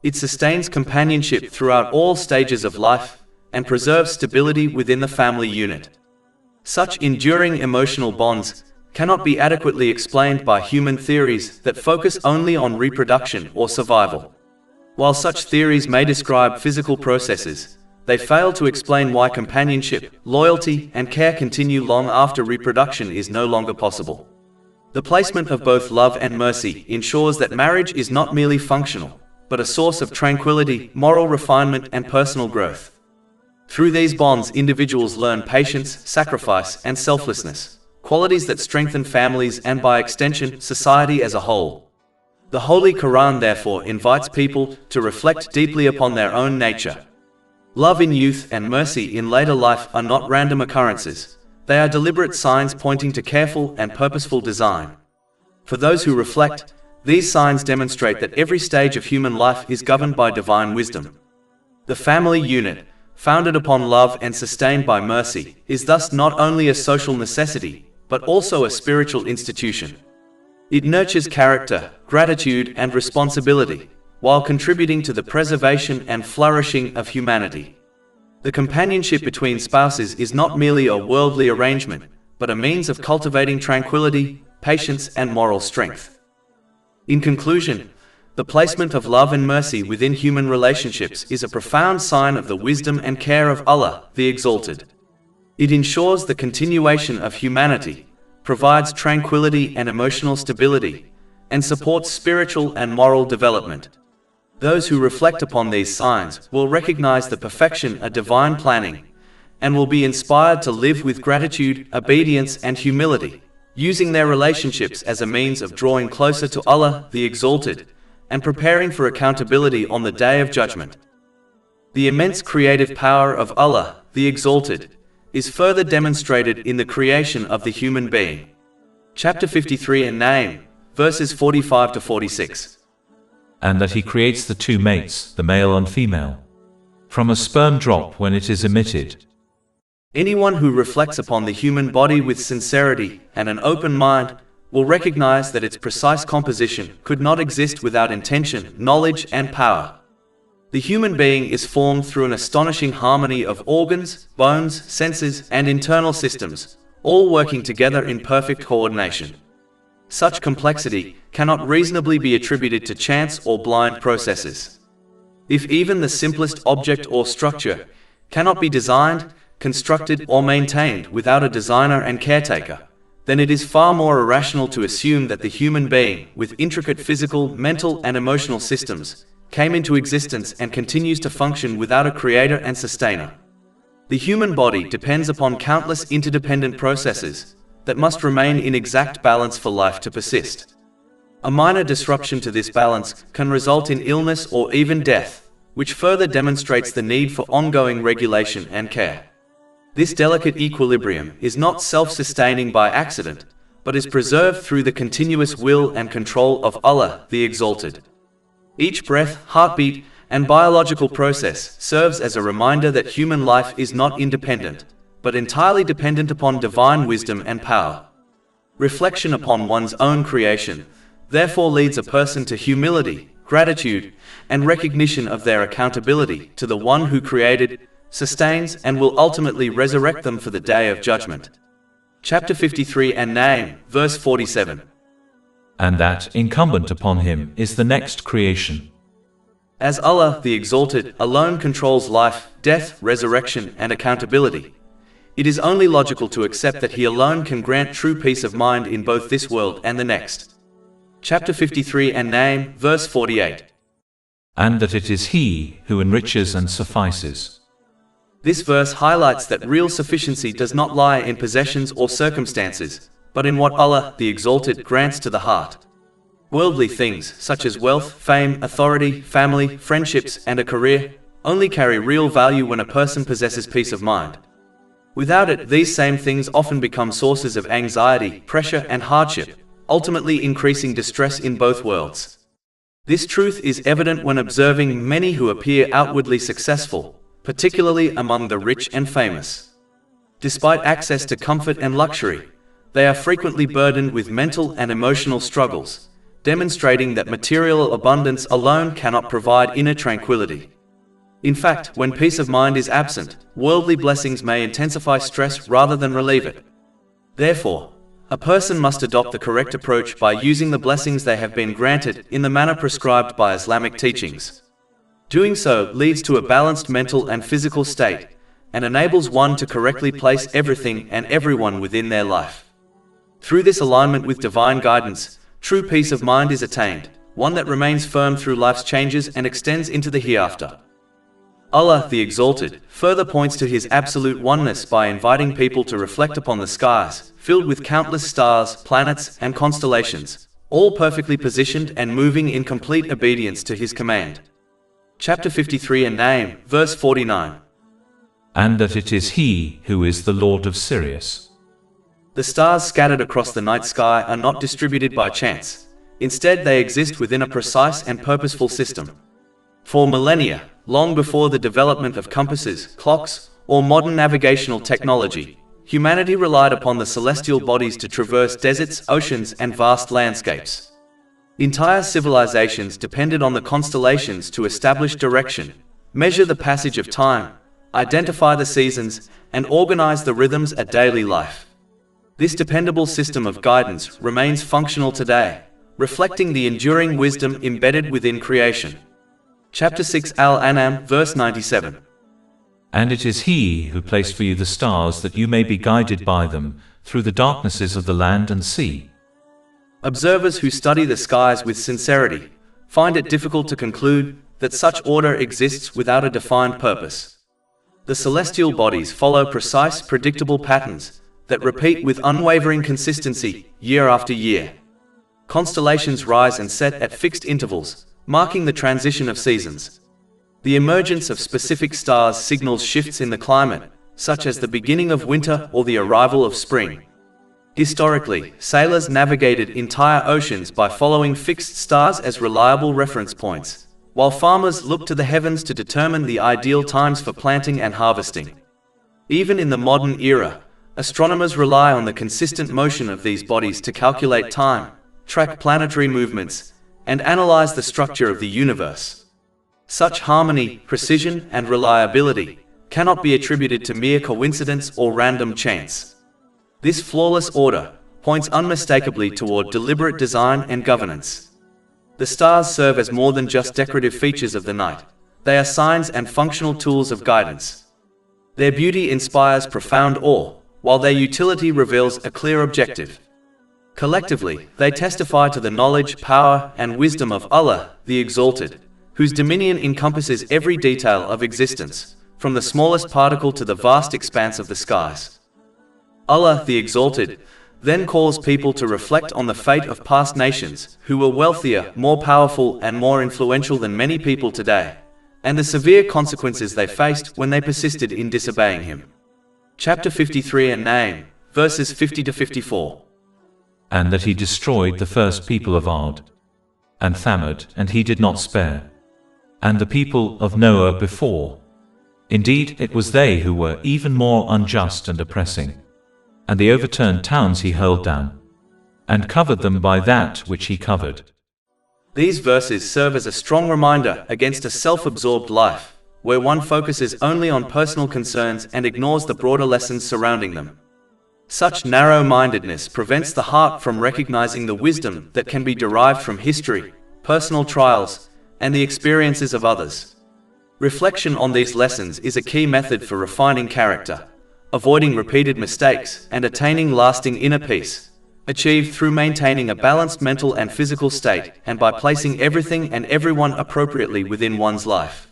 It sustains companionship throughout all stages of life and preserves stability within the family unit. Such enduring emotional bonds cannot be adequately explained by human theories that focus only on reproduction or survival. While such theories may describe physical processes, they fail to explain why companionship, loyalty, and care continue long after reproduction is no longer possible. The placement of both love and mercy ensures that marriage is not merely functional, but a source of tranquility, moral refinement, and personal growth. Through these bonds, individuals learn patience, sacrifice, and selflessness, qualities that strengthen families and, by extension, society as a whole. The Holy Quran therefore invites people to reflect deeply upon their own nature. Love in youth and mercy in later life are not random occurrences. They are deliberate signs pointing to careful and purposeful design. For those who reflect, these signs demonstrate that every stage of human life is governed by divine wisdom. The family unit, founded upon love and sustained by mercy, is thus not only a social necessity, but also a spiritual institution. It nurtures character, gratitude, and responsibility, while contributing to the preservation and flourishing of humanity. The companionship between spouses is not merely a worldly arrangement, but a means of cultivating tranquility, patience, and moral strength. In conclusion, the placement of love and mercy within human relationships is a profound sign of the wisdom and care of Allah, the Exalted. It ensures the continuation of humanity, provides tranquility and emotional stability, and supports spiritual and moral development. Those who reflect upon these signs will recognize the perfection of divine planning, and will be inspired to live with gratitude, obedience, and humility, using their relationships as a means of drawing closer to Allah, the Exalted, and preparing for accountability on the Day of Judgment. The immense creative power of Allah, the Exalted, is further demonstrated in the creation of the human being. Chapter 53 and Najm, verses 45 to 46. And that he creates the two mates, the male and female, from a sperm drop when it is emitted. Anyone who reflects upon the human body with sincerity and an open mind will recognize that its precise composition could not exist without intention, knowledge, and power. The human being is formed through an astonishing harmony of organs, bones, senses, and internal systems, all working together in perfect coordination. Such complexity cannot reasonably be attributed to chance or blind processes. If even the simplest object or structure cannot be designed, constructed, or maintained without a designer and caretaker, then it is far more irrational to assume that the human being, with intricate physical, mental, and emotional systems, came into existence and continues to function without a creator and sustainer. The human body depends upon countless interdependent processes that must remain in exact balance for life to persist. A minor disruption to this balance can result in illness or even death, which further demonstrates the need for ongoing regulation and care. This delicate equilibrium is not self-sustaining by accident, but is preserved through the continuous will and control of Allah, the Exalted. Each breath, heartbeat, and biological process serves as a reminder that human life is not independent, but entirely dependent upon divine wisdom and power. Reflection upon one's own creation therefore leads a person to humility, gratitude, and recognition of their accountability to the one who created, sustains, and will ultimately resurrect them for the day of judgment. Chapter 53 and Najm, verse 47. And that incumbent upon him is the next creation. As Allah, the Exalted, alone controls life, death, resurrection, and accountability, it is only logical to accept that He alone can grant true peace of mind in both this world and the next. Chapter 53 and Najm, verse 48. And that it is He who enriches and suffices. This verse highlights that real sufficiency does not lie in possessions or circumstances, but in what Allah, the Exalted, grants to the heart. Worldly things, such as wealth, fame, authority, family, friendships, and a career, only carry real value when a person possesses peace of mind. Without it, these same things often become sources of anxiety, pressure, and hardship, ultimately increasing distress in both worlds. This truth is evident when observing many who appear outwardly successful, particularly among the rich and famous. Despite access to comfort and luxury, they are frequently burdened with mental and emotional struggles, demonstrating that material abundance alone cannot provide inner tranquility. In fact, when peace of mind is absent, worldly blessings may intensify stress rather than relieve it. Therefore, a person must adopt the correct approach by using the blessings they have been granted in the manner prescribed by Islamic teachings. Doing so leads to a balanced mental and physical state, and enables one to correctly place everything and everyone within their life. Through this alignment with divine guidance, true peace of mind is attained, one that remains firm through life's changes and extends into the hereafter. Allah, the Exalted, further points to His absolute oneness by inviting people to reflect upon the skies, filled with countless stars, planets, and constellations, all perfectly positioned and moving in complete obedience to His command. Chapter 53 and Najm, verse 49. And that it is He who is the Lord of Sirius. The stars scattered across the night sky are not distributed by chance. Instead, they exist within a precise and purposeful system. For millennia, long before the development of compasses, clocks, or modern navigational technology, humanity relied upon the celestial bodies to traverse deserts, oceans, and vast landscapes. Entire civilizations depended on the constellations to establish direction, measure the passage of time, identify the seasons, and organize the rhythms of daily life. This dependable system of guidance remains functional today, reflecting the enduring wisdom embedded within creation. Chapter 6 Al-An'am, verse 97. And it is He who placed for you the stars that you may be guided by them through the darknesses of the land and sea. Observers who study the skies with sincerity find it difficult to conclude that such order exists without a defined purpose. The celestial bodies follow precise, predictable patterns that repeat with unwavering consistency year after year. Constellations rise and set at fixed intervals, marking the transition of seasons. The emergence of specific stars signals shifts in the climate, such as the beginning of winter or the arrival of spring. Historically, sailors navigated entire oceans by following fixed stars as reliable reference points, while farmers looked to the heavens to determine the ideal times for planting and harvesting. Even in the modern era, astronomers rely on the consistent motion of these bodies to calculate time, track planetary movements, and analyze the structure of the universe. Such harmony, precision, and reliability cannot be attributed to mere coincidence or random chance. This flawless order points unmistakably toward deliberate design and governance. The stars serve as more than just decorative features of the night. They are signs and functional tools of guidance. Their beauty inspires profound awe, while their utility reveals a clear objective. Collectively, they testify to the knowledge, power, and wisdom of Allah, the Exalted, whose dominion encompasses every detail of existence, from the smallest particle to the vast expanse of the skies. Allah, the Exalted, then calls people to reflect on the fate of past nations who were wealthier, more powerful, and more influential than many people today, and the severe consequences they faced when they persisted in disobeying Him. Chapter 53 and Najm, verses 50 to 54. And that He destroyed the first people of Ad and Thamud, and He did not spare, and the people of Noah before. Indeed, it was they who were even more unjust and oppressing. And the overturned towns He hurled down, and covered them by that which He covered. These verses serve as a strong reminder against a self-absorbed life, where one focuses only on personal concerns and ignores the broader lessons surrounding them. Such narrow-mindedness prevents the heart from recognizing the wisdom that can be derived from history, personal trials, and the experiences of others. Reflection on these lessons is a key method for refining character, avoiding repeated mistakes, and attaining lasting inner peace, achieved through maintaining a balanced mental and physical state and by placing everything and everyone appropriately within one's life.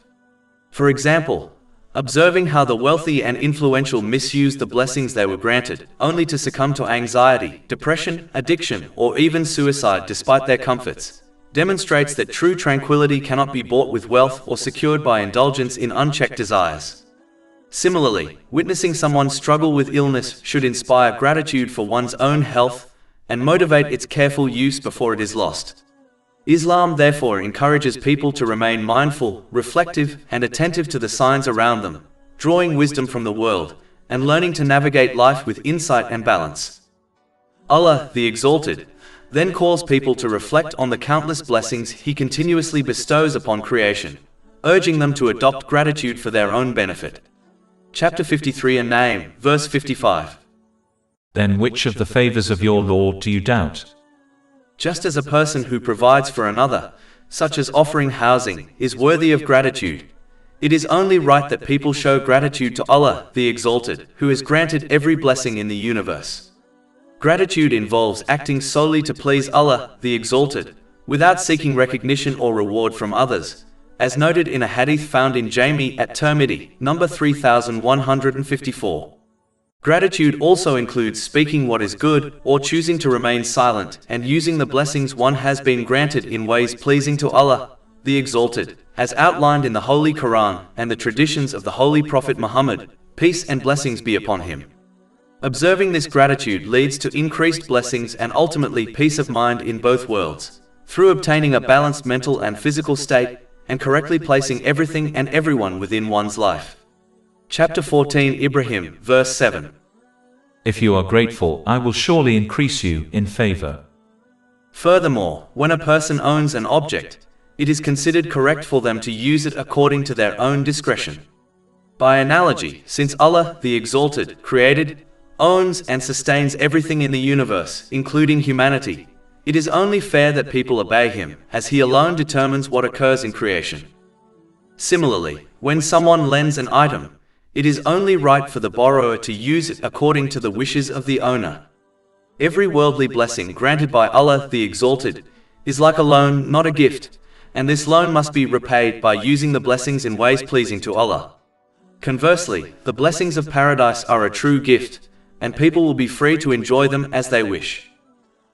For example, observing how the wealthy and influential misuse the blessings they were granted, only to succumb to anxiety, depression, addiction, or even suicide despite their comforts, demonstrates that true tranquility cannot be bought with wealth or secured by indulgence in unchecked desires. Similarly, witnessing someone struggle with illness should inspire gratitude for one's own health and motivate its careful use before it is lost. Islam therefore encourages people to remain mindful, reflective, and attentive to the signs around them, drawing wisdom from the world, and learning to navigate life with insight and balance. Allah, the Exalted, then calls people to reflect on the countless blessings He continuously bestows upon creation, urging them to adopt gratitude for their own benefit. Chapter 53 An-Najm, verse 55. Then which of the favors of your Lord do you doubt? Just as a person who provides for another, such as offering housing, is worthy of gratitude, it is only right that people show gratitude to Allah, the Exalted, who has granted every blessing in the universe. Gratitude involves acting solely to please Allah, the Exalted, without seeking recognition or reward from others, as noted in a hadith found in Jami at-Tirmidhi, number 3154. Gratitude also includes speaking what is good, or choosing to remain silent, and using the blessings one has been granted in ways pleasing to Allah, the Exalted, as outlined in the Holy Quran and the traditions of the Holy Prophet Muhammad, peace and blessings be upon him. Observing this gratitude leads to increased blessings and ultimately peace of mind in both worlds, through obtaining a balanced mental and physical state, and correctly placing everything and everyone within one's life. Chapter 14 Ibrahim, verse 7. If you are grateful, I will surely increase you in favor. Furthermore, when a person owns an object, it is considered correct for them to use it according to their own discretion. By analogy, since Allah, the Exalted, created, owns and sustains everything in the universe, including humanity, it is only fair that people obey Him, as He alone determines what occurs in creation. Similarly, when someone lends an item, it is only right for the borrower to use it according to the wishes of the owner. Every worldly blessing granted by Allah the Exalted is like a loan, not a gift, and this loan must be repaid by using the blessings in ways pleasing to Allah. Conversely, the blessings of paradise are a true gift, and people will be free to enjoy them as they wish.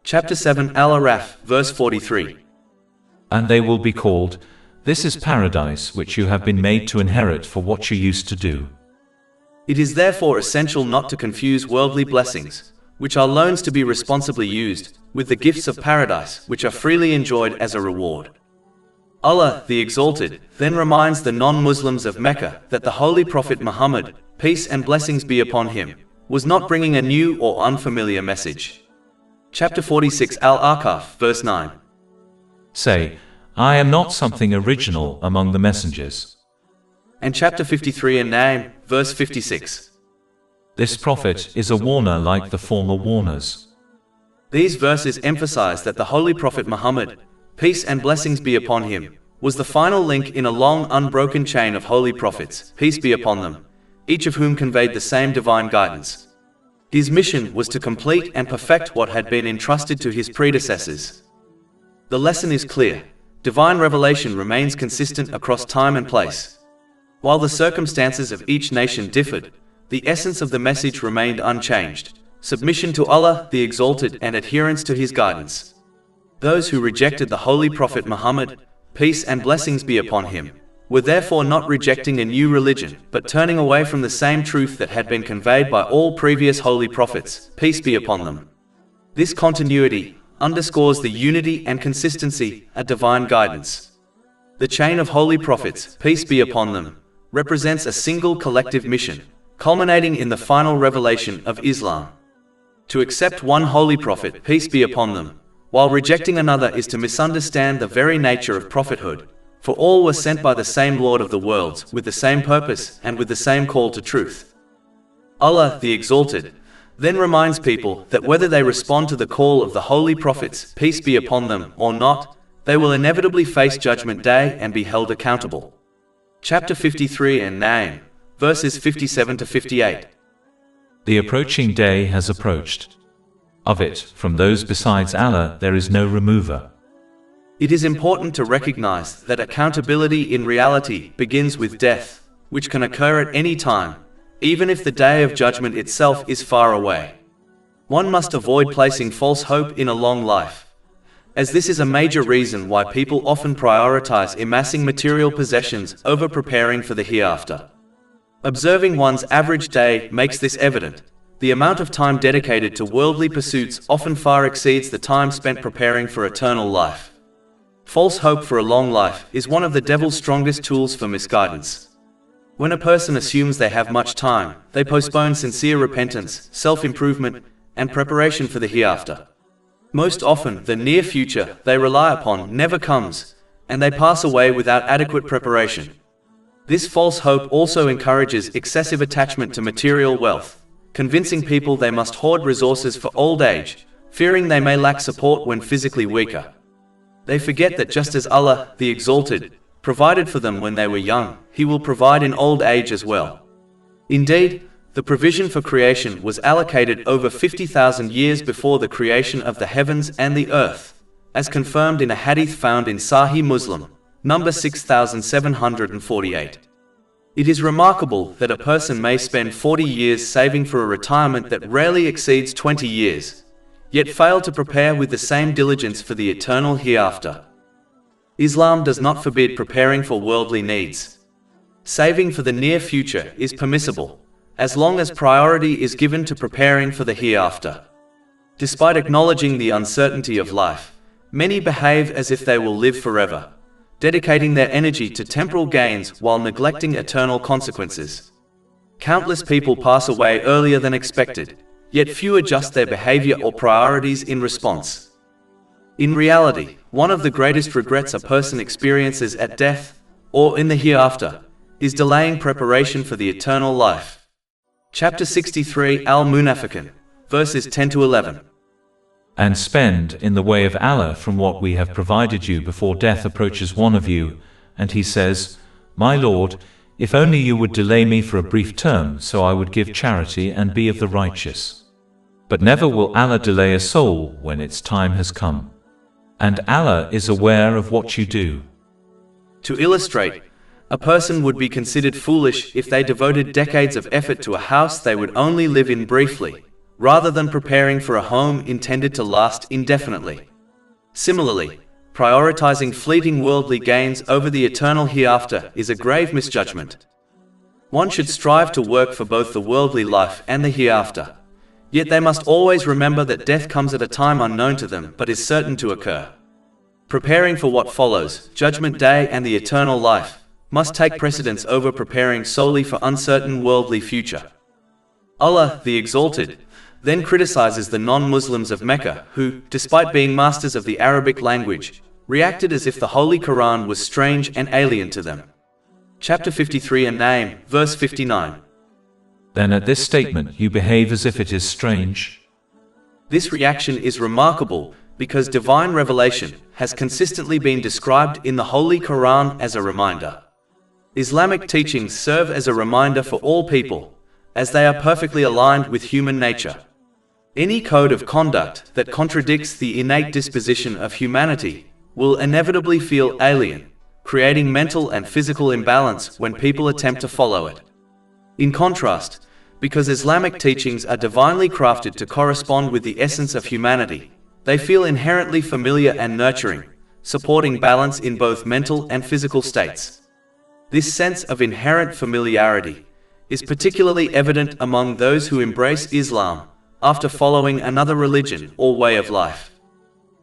Chapter 7 Al-Araf, verse 43. And they will be called, "This is paradise which you have been made to inherit for what you used to do." It is therefore essential not to confuse worldly blessings, which are loans to be responsibly used, with the gifts of paradise, which are freely enjoyed as a reward. Allah, the Exalted, then reminds the non-Muslims of Mecca that the Holy Prophet Muhammad, peace and blessings be upon him, was not bringing a new or unfamiliar message. Chapter 46 Al-Ahqaf, verse 9. Say, I am not something original among the messengers. And chapter 53 An-Najm, verse 56. This prophet is a warner like the former warners. These verses emphasize that the Holy Prophet Muhammad, peace and blessings be upon him, was the final link in a long unbroken chain of holy prophets, peace be upon them, each of whom conveyed the same divine guidance. His mission was to complete and perfect what had been entrusted to his predecessors. The lesson is clear. Divine revelation remains consistent across time and place. While the circumstances of each nation differed, the essence of the message remained unchanged: submission to Allah, the Exalted, and adherence to His guidance. Those who rejected the Holy Prophet Muhammad, peace and blessings be upon him, were therefore not rejecting a new religion, but turning away from the same truth that had been conveyed by all previous holy prophets, peace be upon them. This continuity underscores the unity and consistency of divine guidance. The chain of holy prophets, peace be upon them, represents a single collective mission, culminating in the final revelation of Islam. To accept one holy prophet, peace be upon them, while rejecting another is to misunderstand the very nature of prophethood, for all were sent by the same Lord of the worlds, with the same purpose and with the same call to truth. Allah, the Exalted, then reminds people that whether they respond to the call of the holy prophets, peace be upon them, or not, they will inevitably face Judgment Day and be held accountable. Chapter 53 and Najm, verses 57 to 58. The approaching day has approached. Of it, from those besides Allah, there is no remover. It is important to recognize that accountability in reality begins with death, which can occur at any time, even if the day of judgment itself is far away. One must avoid placing false hope in a long life, as this is a major reason why people often prioritize amassing material possessions over preparing for the hereafter. Observing one's average day makes this evident. The amount of time dedicated to worldly pursuits often far exceeds the time spent preparing for eternal life. False hope for a long life is one of the devil's strongest tools for misguidance. When a person assumes they have much time, they postpone sincere repentance, self-improvement, and preparation for the hereafter. Most often, the near future they rely upon never comes, and they pass away without adequate preparation. This false hope also encourages excessive attachment to material wealth, convincing people they must hoard resources for old age, fearing they may lack support when physically weaker. They forget that just as Allah, the Exalted, provided for them when they were young, He will provide in old age as well. Indeed, the provision for creation was allocated over 50,000 years before the creation of the heavens and the earth, as confirmed in a hadith found in Sahih Muslim, number 6748. It is remarkable that a person may spend 40 years saving for a retirement that rarely exceeds 20 years, yet fail to prepare with the same diligence for the eternal hereafter. Islam does not forbid preparing for worldly needs. Saving for the near future is permissible, as long as priority is given to preparing for the hereafter. Despite acknowledging the uncertainty of life, many behave as if they will live forever, dedicating their energy to temporal gains while neglecting eternal consequences. Countless people pass away earlier than expected, yet few adjust their behavior or priorities in response. In reality, one of the greatest regrets a person experiences at death, or in the hereafter, is delaying preparation for the eternal life. Chapter 63 Al-Munafiqun, verses 10 to 11. And spend in the way of Allah from what we have provided you before death approaches one of you, and he says, My Lord, if only you would delay me for a brief term, so I would give charity and be of the righteous. But never will Allah delay a soul when its time has come. And Allah is aware of what you do. To illustrate, a person would be considered foolish if they devoted decades of effort to a house they would only live in briefly, rather than preparing for a home intended to last indefinitely. Similarly, prioritizing fleeting worldly gains over the eternal hereafter is a grave misjudgment. One should strive to work for both the worldly life and the hereafter. Yet they must always remember that death comes at a time unknown to them but is certain to occur. Preparing for what follows, Judgment Day and the eternal life, must take precedence over preparing solely for uncertain worldly future. Allah, the Exalted, then criticizes the non-Muslims of Mecca who, despite being masters of the Arabic language, reacted as if the Holy Quran was strange and alien to them. Chapter 53 and Najm, verse 59. Then at this statement you behave as if it is strange. This reaction is remarkable because divine revelation has consistently been described in the Holy Quran as a reminder. Islamic teachings serve as a reminder for all people, as they are perfectly aligned with human nature. Any code of conduct that contradicts the innate disposition of humanity will inevitably feel alien, creating mental and physical imbalance when people attempt to follow it. In contrast, because Islamic teachings are divinely crafted to correspond with the essence of humanity, they feel inherently familiar and nurturing, supporting balance in both mental and physical states. This sense of inherent familiarity is particularly evident among those who embrace Islam after following another religion or way of life.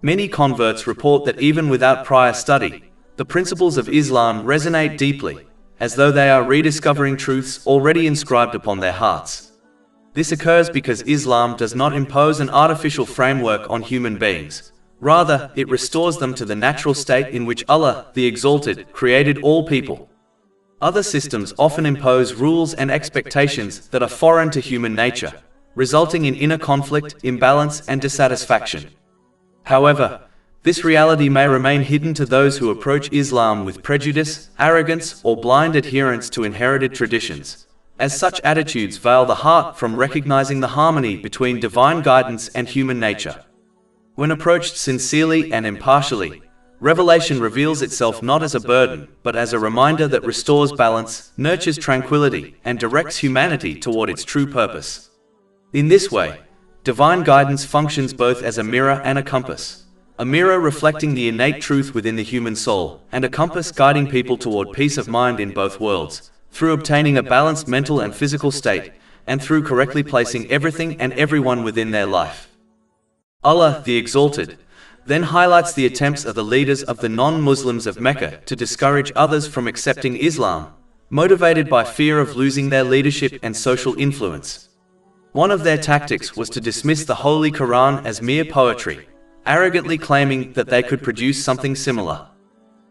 Many converts report that even without prior study, the principles of Islam resonate deeply, as though they are rediscovering truths already inscribed upon their hearts. This occurs because Islam does not impose an artificial framework on human beings. Rather, it restores them to the natural state in which Allah, the Exalted, created all people. Other systems often impose rules and expectations that are foreign to human nature, resulting in inner conflict, imbalance, and dissatisfaction. However, this reality may remain hidden to those who approach Islam with prejudice, arrogance, or blind adherence to inherited traditions, as such attitudes veil the heart from recognizing the harmony between divine guidance and human nature. When approached sincerely and impartially, revelation reveals itself not as a burden, but as a reminder that restores balance, nurtures tranquility, and directs humanity toward its true purpose. In this way, divine guidance functions both as a mirror and a compass. A mirror reflecting the innate truth within the human soul, and a compass guiding people toward peace of mind in both worlds, through obtaining a balanced mental and physical state, and through correctly placing everything and everyone within their life. Allah, the Exalted, then highlights the attempts of the leaders of the non-Muslims of Mecca to discourage others from accepting Islam, motivated by fear of losing their leadership and social influence. One of their tactics was to dismiss the Holy Quran as mere poetry, arrogantly claiming that they could produce something similar.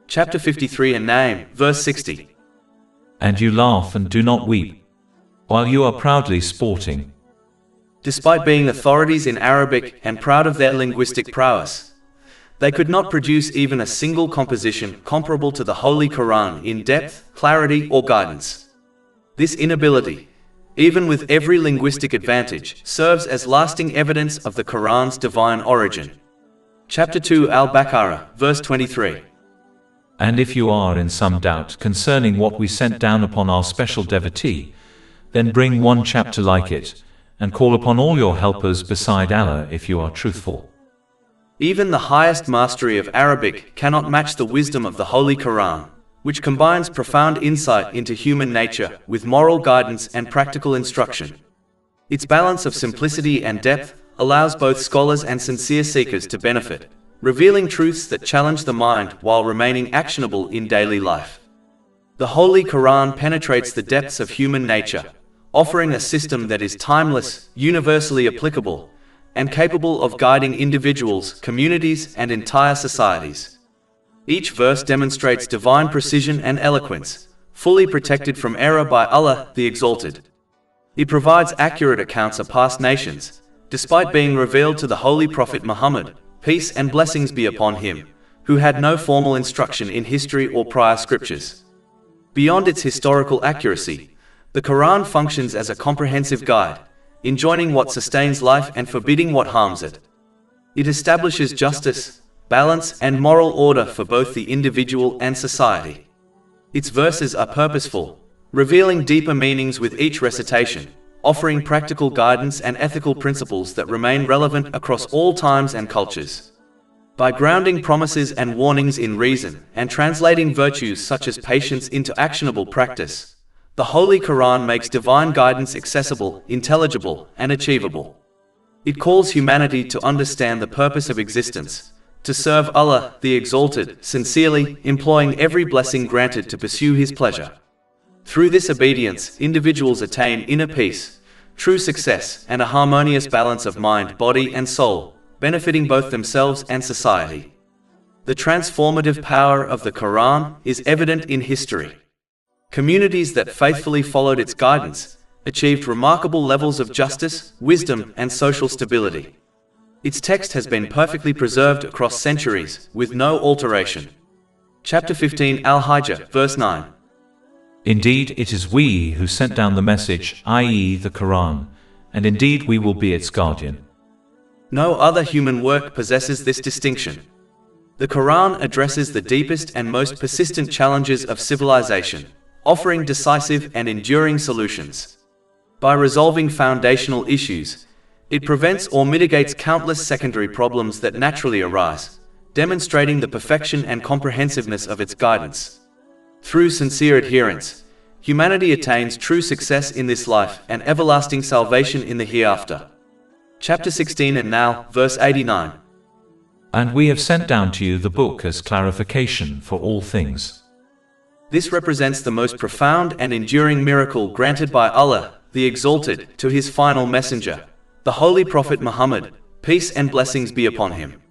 Chapter 53 and Najm, verse 60. And you laugh and do not weep, while you are proudly sporting. Despite being authorities in Arabic and proud of their linguistic prowess, they could not produce even a single composition comparable to the Holy Quran in depth, clarity, or guidance. This inability, even with every linguistic advantage, serves as lasting evidence of the Quran's divine origin. Chapter 2 Al-Baqarah, verse 23. And if you are in some doubt concerning what we sent down upon our special devotee, then bring one chapter like it, and call upon all your helpers beside Allah if you are truthful. Even the highest mastery of Arabic cannot match the wisdom of the Holy Quran, which combines profound insight into human nature with moral guidance and practical instruction. Its balance of simplicity and depth allows both scholars and sincere seekers to benefit, revealing truths that challenge the mind while remaining actionable in daily life. The Holy Quran penetrates the depths of human nature, offering a system that is timeless, universally applicable, and capable of guiding individuals, communities, and entire societies. Each verse demonstrates divine precision and eloquence, fully protected from error by Allah, the Exalted. It provides accurate accounts of past nations, despite being revealed to the Holy Prophet Muhammad, peace and blessings be upon him, who had no formal instruction in history or prior scriptures. Beyond its historical accuracy, the Quran functions as a comprehensive guide, enjoining what sustains life and forbidding what harms it. It establishes justice, balance, and moral order for both the individual and society. Its verses are purposeful, revealing deeper meanings with each recitation, offering practical guidance and ethical principles that remain relevant across all times and cultures. By grounding promises and warnings in reason and translating virtues such as patience into actionable practice, the Holy Quran makes divine guidance accessible, intelligible, and achievable. It calls humanity to understand the purpose of existence, to serve Allah, the Exalted, sincerely, employing every blessing granted to pursue His pleasure. Through this obedience, individuals attain inner peace, true success, and a harmonious balance of mind, body, and soul, benefiting both themselves and society. The transformative power of the Quran is evident in history. Communities that faithfully followed its guidance achieved remarkable levels of justice, wisdom, and social stability. Its text has been perfectly preserved across centuries, with no alteration. Chapter 15 Al-Hijr, verse 9. Indeed, it is we who sent down the message, i.e. the Quran, and indeed we will be its guardian. No other human work possesses this distinction. The Quran addresses the deepest and most persistent challenges of civilization, offering decisive and enduring solutions. By resolving foundational issues, it prevents or mitigates countless secondary problems that naturally arise, demonstrating the perfection and comprehensiveness of its guidance. Through sincere adherence, humanity attains true success in this life and everlasting salvation in the hereafter. Chapter 16 and now, verse 89. And we have sent down to you the book as clarification for all things. This represents the most profound and enduring miracle granted by Allah, the Exalted, to His final messenger, the Holy Prophet Muhammad, peace and blessings be upon him.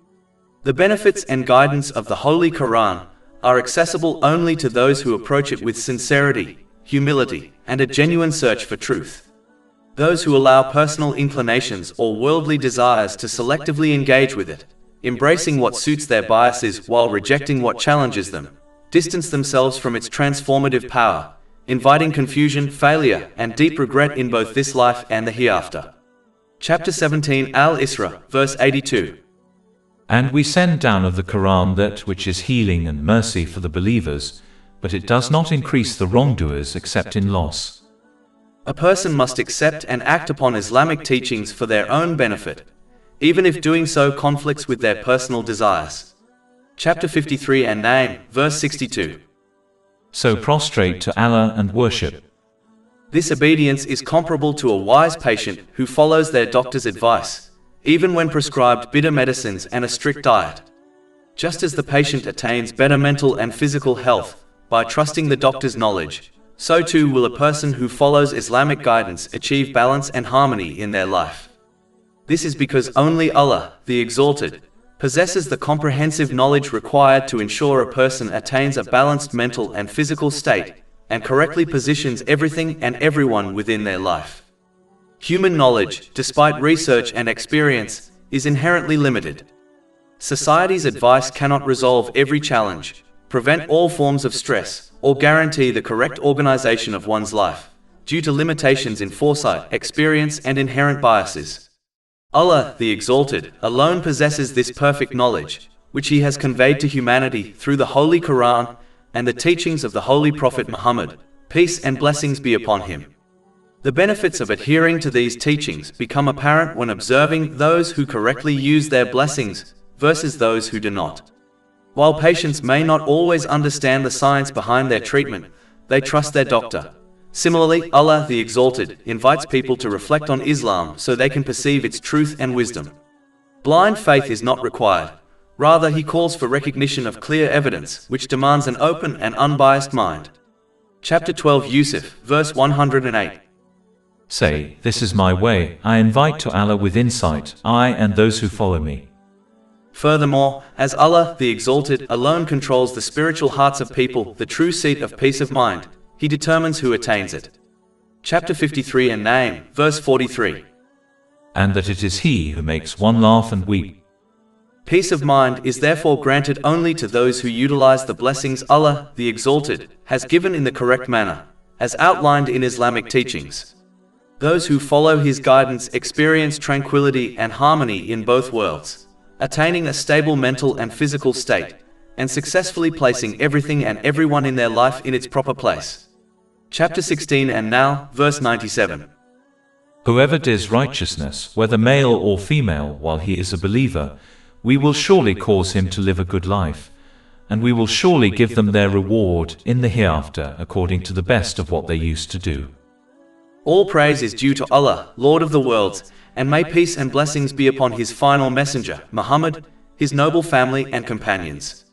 The benefits and guidance of the Holy Quran are accessible only to those who approach it with sincerity, humility, and a genuine search for truth. Those who allow personal inclinations or worldly desires to selectively engage with it, embracing what suits their biases while rejecting what challenges them, distance themselves from its transformative power, inviting confusion, failure, and deep regret in both this life and the hereafter. Chapter 17 Al-Isra, verse 82. And we send down of the Quran that which is healing and mercy for the believers, but it does not increase the wrongdoers except in loss. A person must accept and act upon Islamic teachings for their own benefit, even if doing so conflicts with their personal desires. Chapter 53 and Najm, verse 62. So prostrate to Allah and worship. This obedience is comparable to a wise patient who follows their doctor's advice, even when prescribed bitter medicines and a strict diet. Just as the patient attains better mental and physical health by trusting the doctor's knowledge, so too will a person who follows Islamic guidance achieve balance and harmony in their life. This is because only Allah, the Exalted, possesses the comprehensive knowledge required to ensure a person attains a balanced mental and physical state, and correctly positions everything and everyone within their life. Human knowledge, despite research and experience, is inherently limited. Society's advice cannot resolve every challenge, prevent all forms of stress, or guarantee the correct organization of one's life, due to limitations in foresight, experience, and inherent biases. Allah, the Exalted, alone possesses this perfect knowledge, which He has conveyed to humanity through the Holy Quran and the teachings of the Holy Prophet Muhammad, peace and blessings be upon him. The benefits of adhering to these teachings become apparent when observing those who correctly use their blessings versus those who do not. While patients may not always understand the science behind their treatment, they trust their doctor. Similarly, Allah the Exalted invites people to reflect on Islam so they can perceive its truth and wisdom. Blind faith is not required. Rather, He calls for recognition of clear evidence, which demands an open and unbiased mind. Chapter 12 Yusuf, verse 108. Say, this is my way, I invite to Allah with insight, I and those who follow me. Furthermore, as Allah, the Exalted, alone controls the spiritual hearts of people, the true seat of peace of mind, He determines who attains it. Chapter 53 and Najm, verse 43. And that it is He who makes one laugh and weep. Peace of mind is therefore granted only to those who utilize the blessings Allah, the Exalted, has given in the correct manner, as outlined in Islamic teachings. Those who follow His guidance experience tranquility and harmony in both worlds, attaining a stable mental and physical state, and successfully placing everything and everyone in their life in its proper place. Chapter 16 and now, verse 97. Whoever does righteousness, whether male or female, while he is a believer, we will surely cause him to live a good life, and we will surely give them their reward in the hereafter according to the best of what they used to do. All praise is due to Allah, Lord of the worlds, and may peace and blessings be upon His final messenger, Muhammad, his noble family and companions.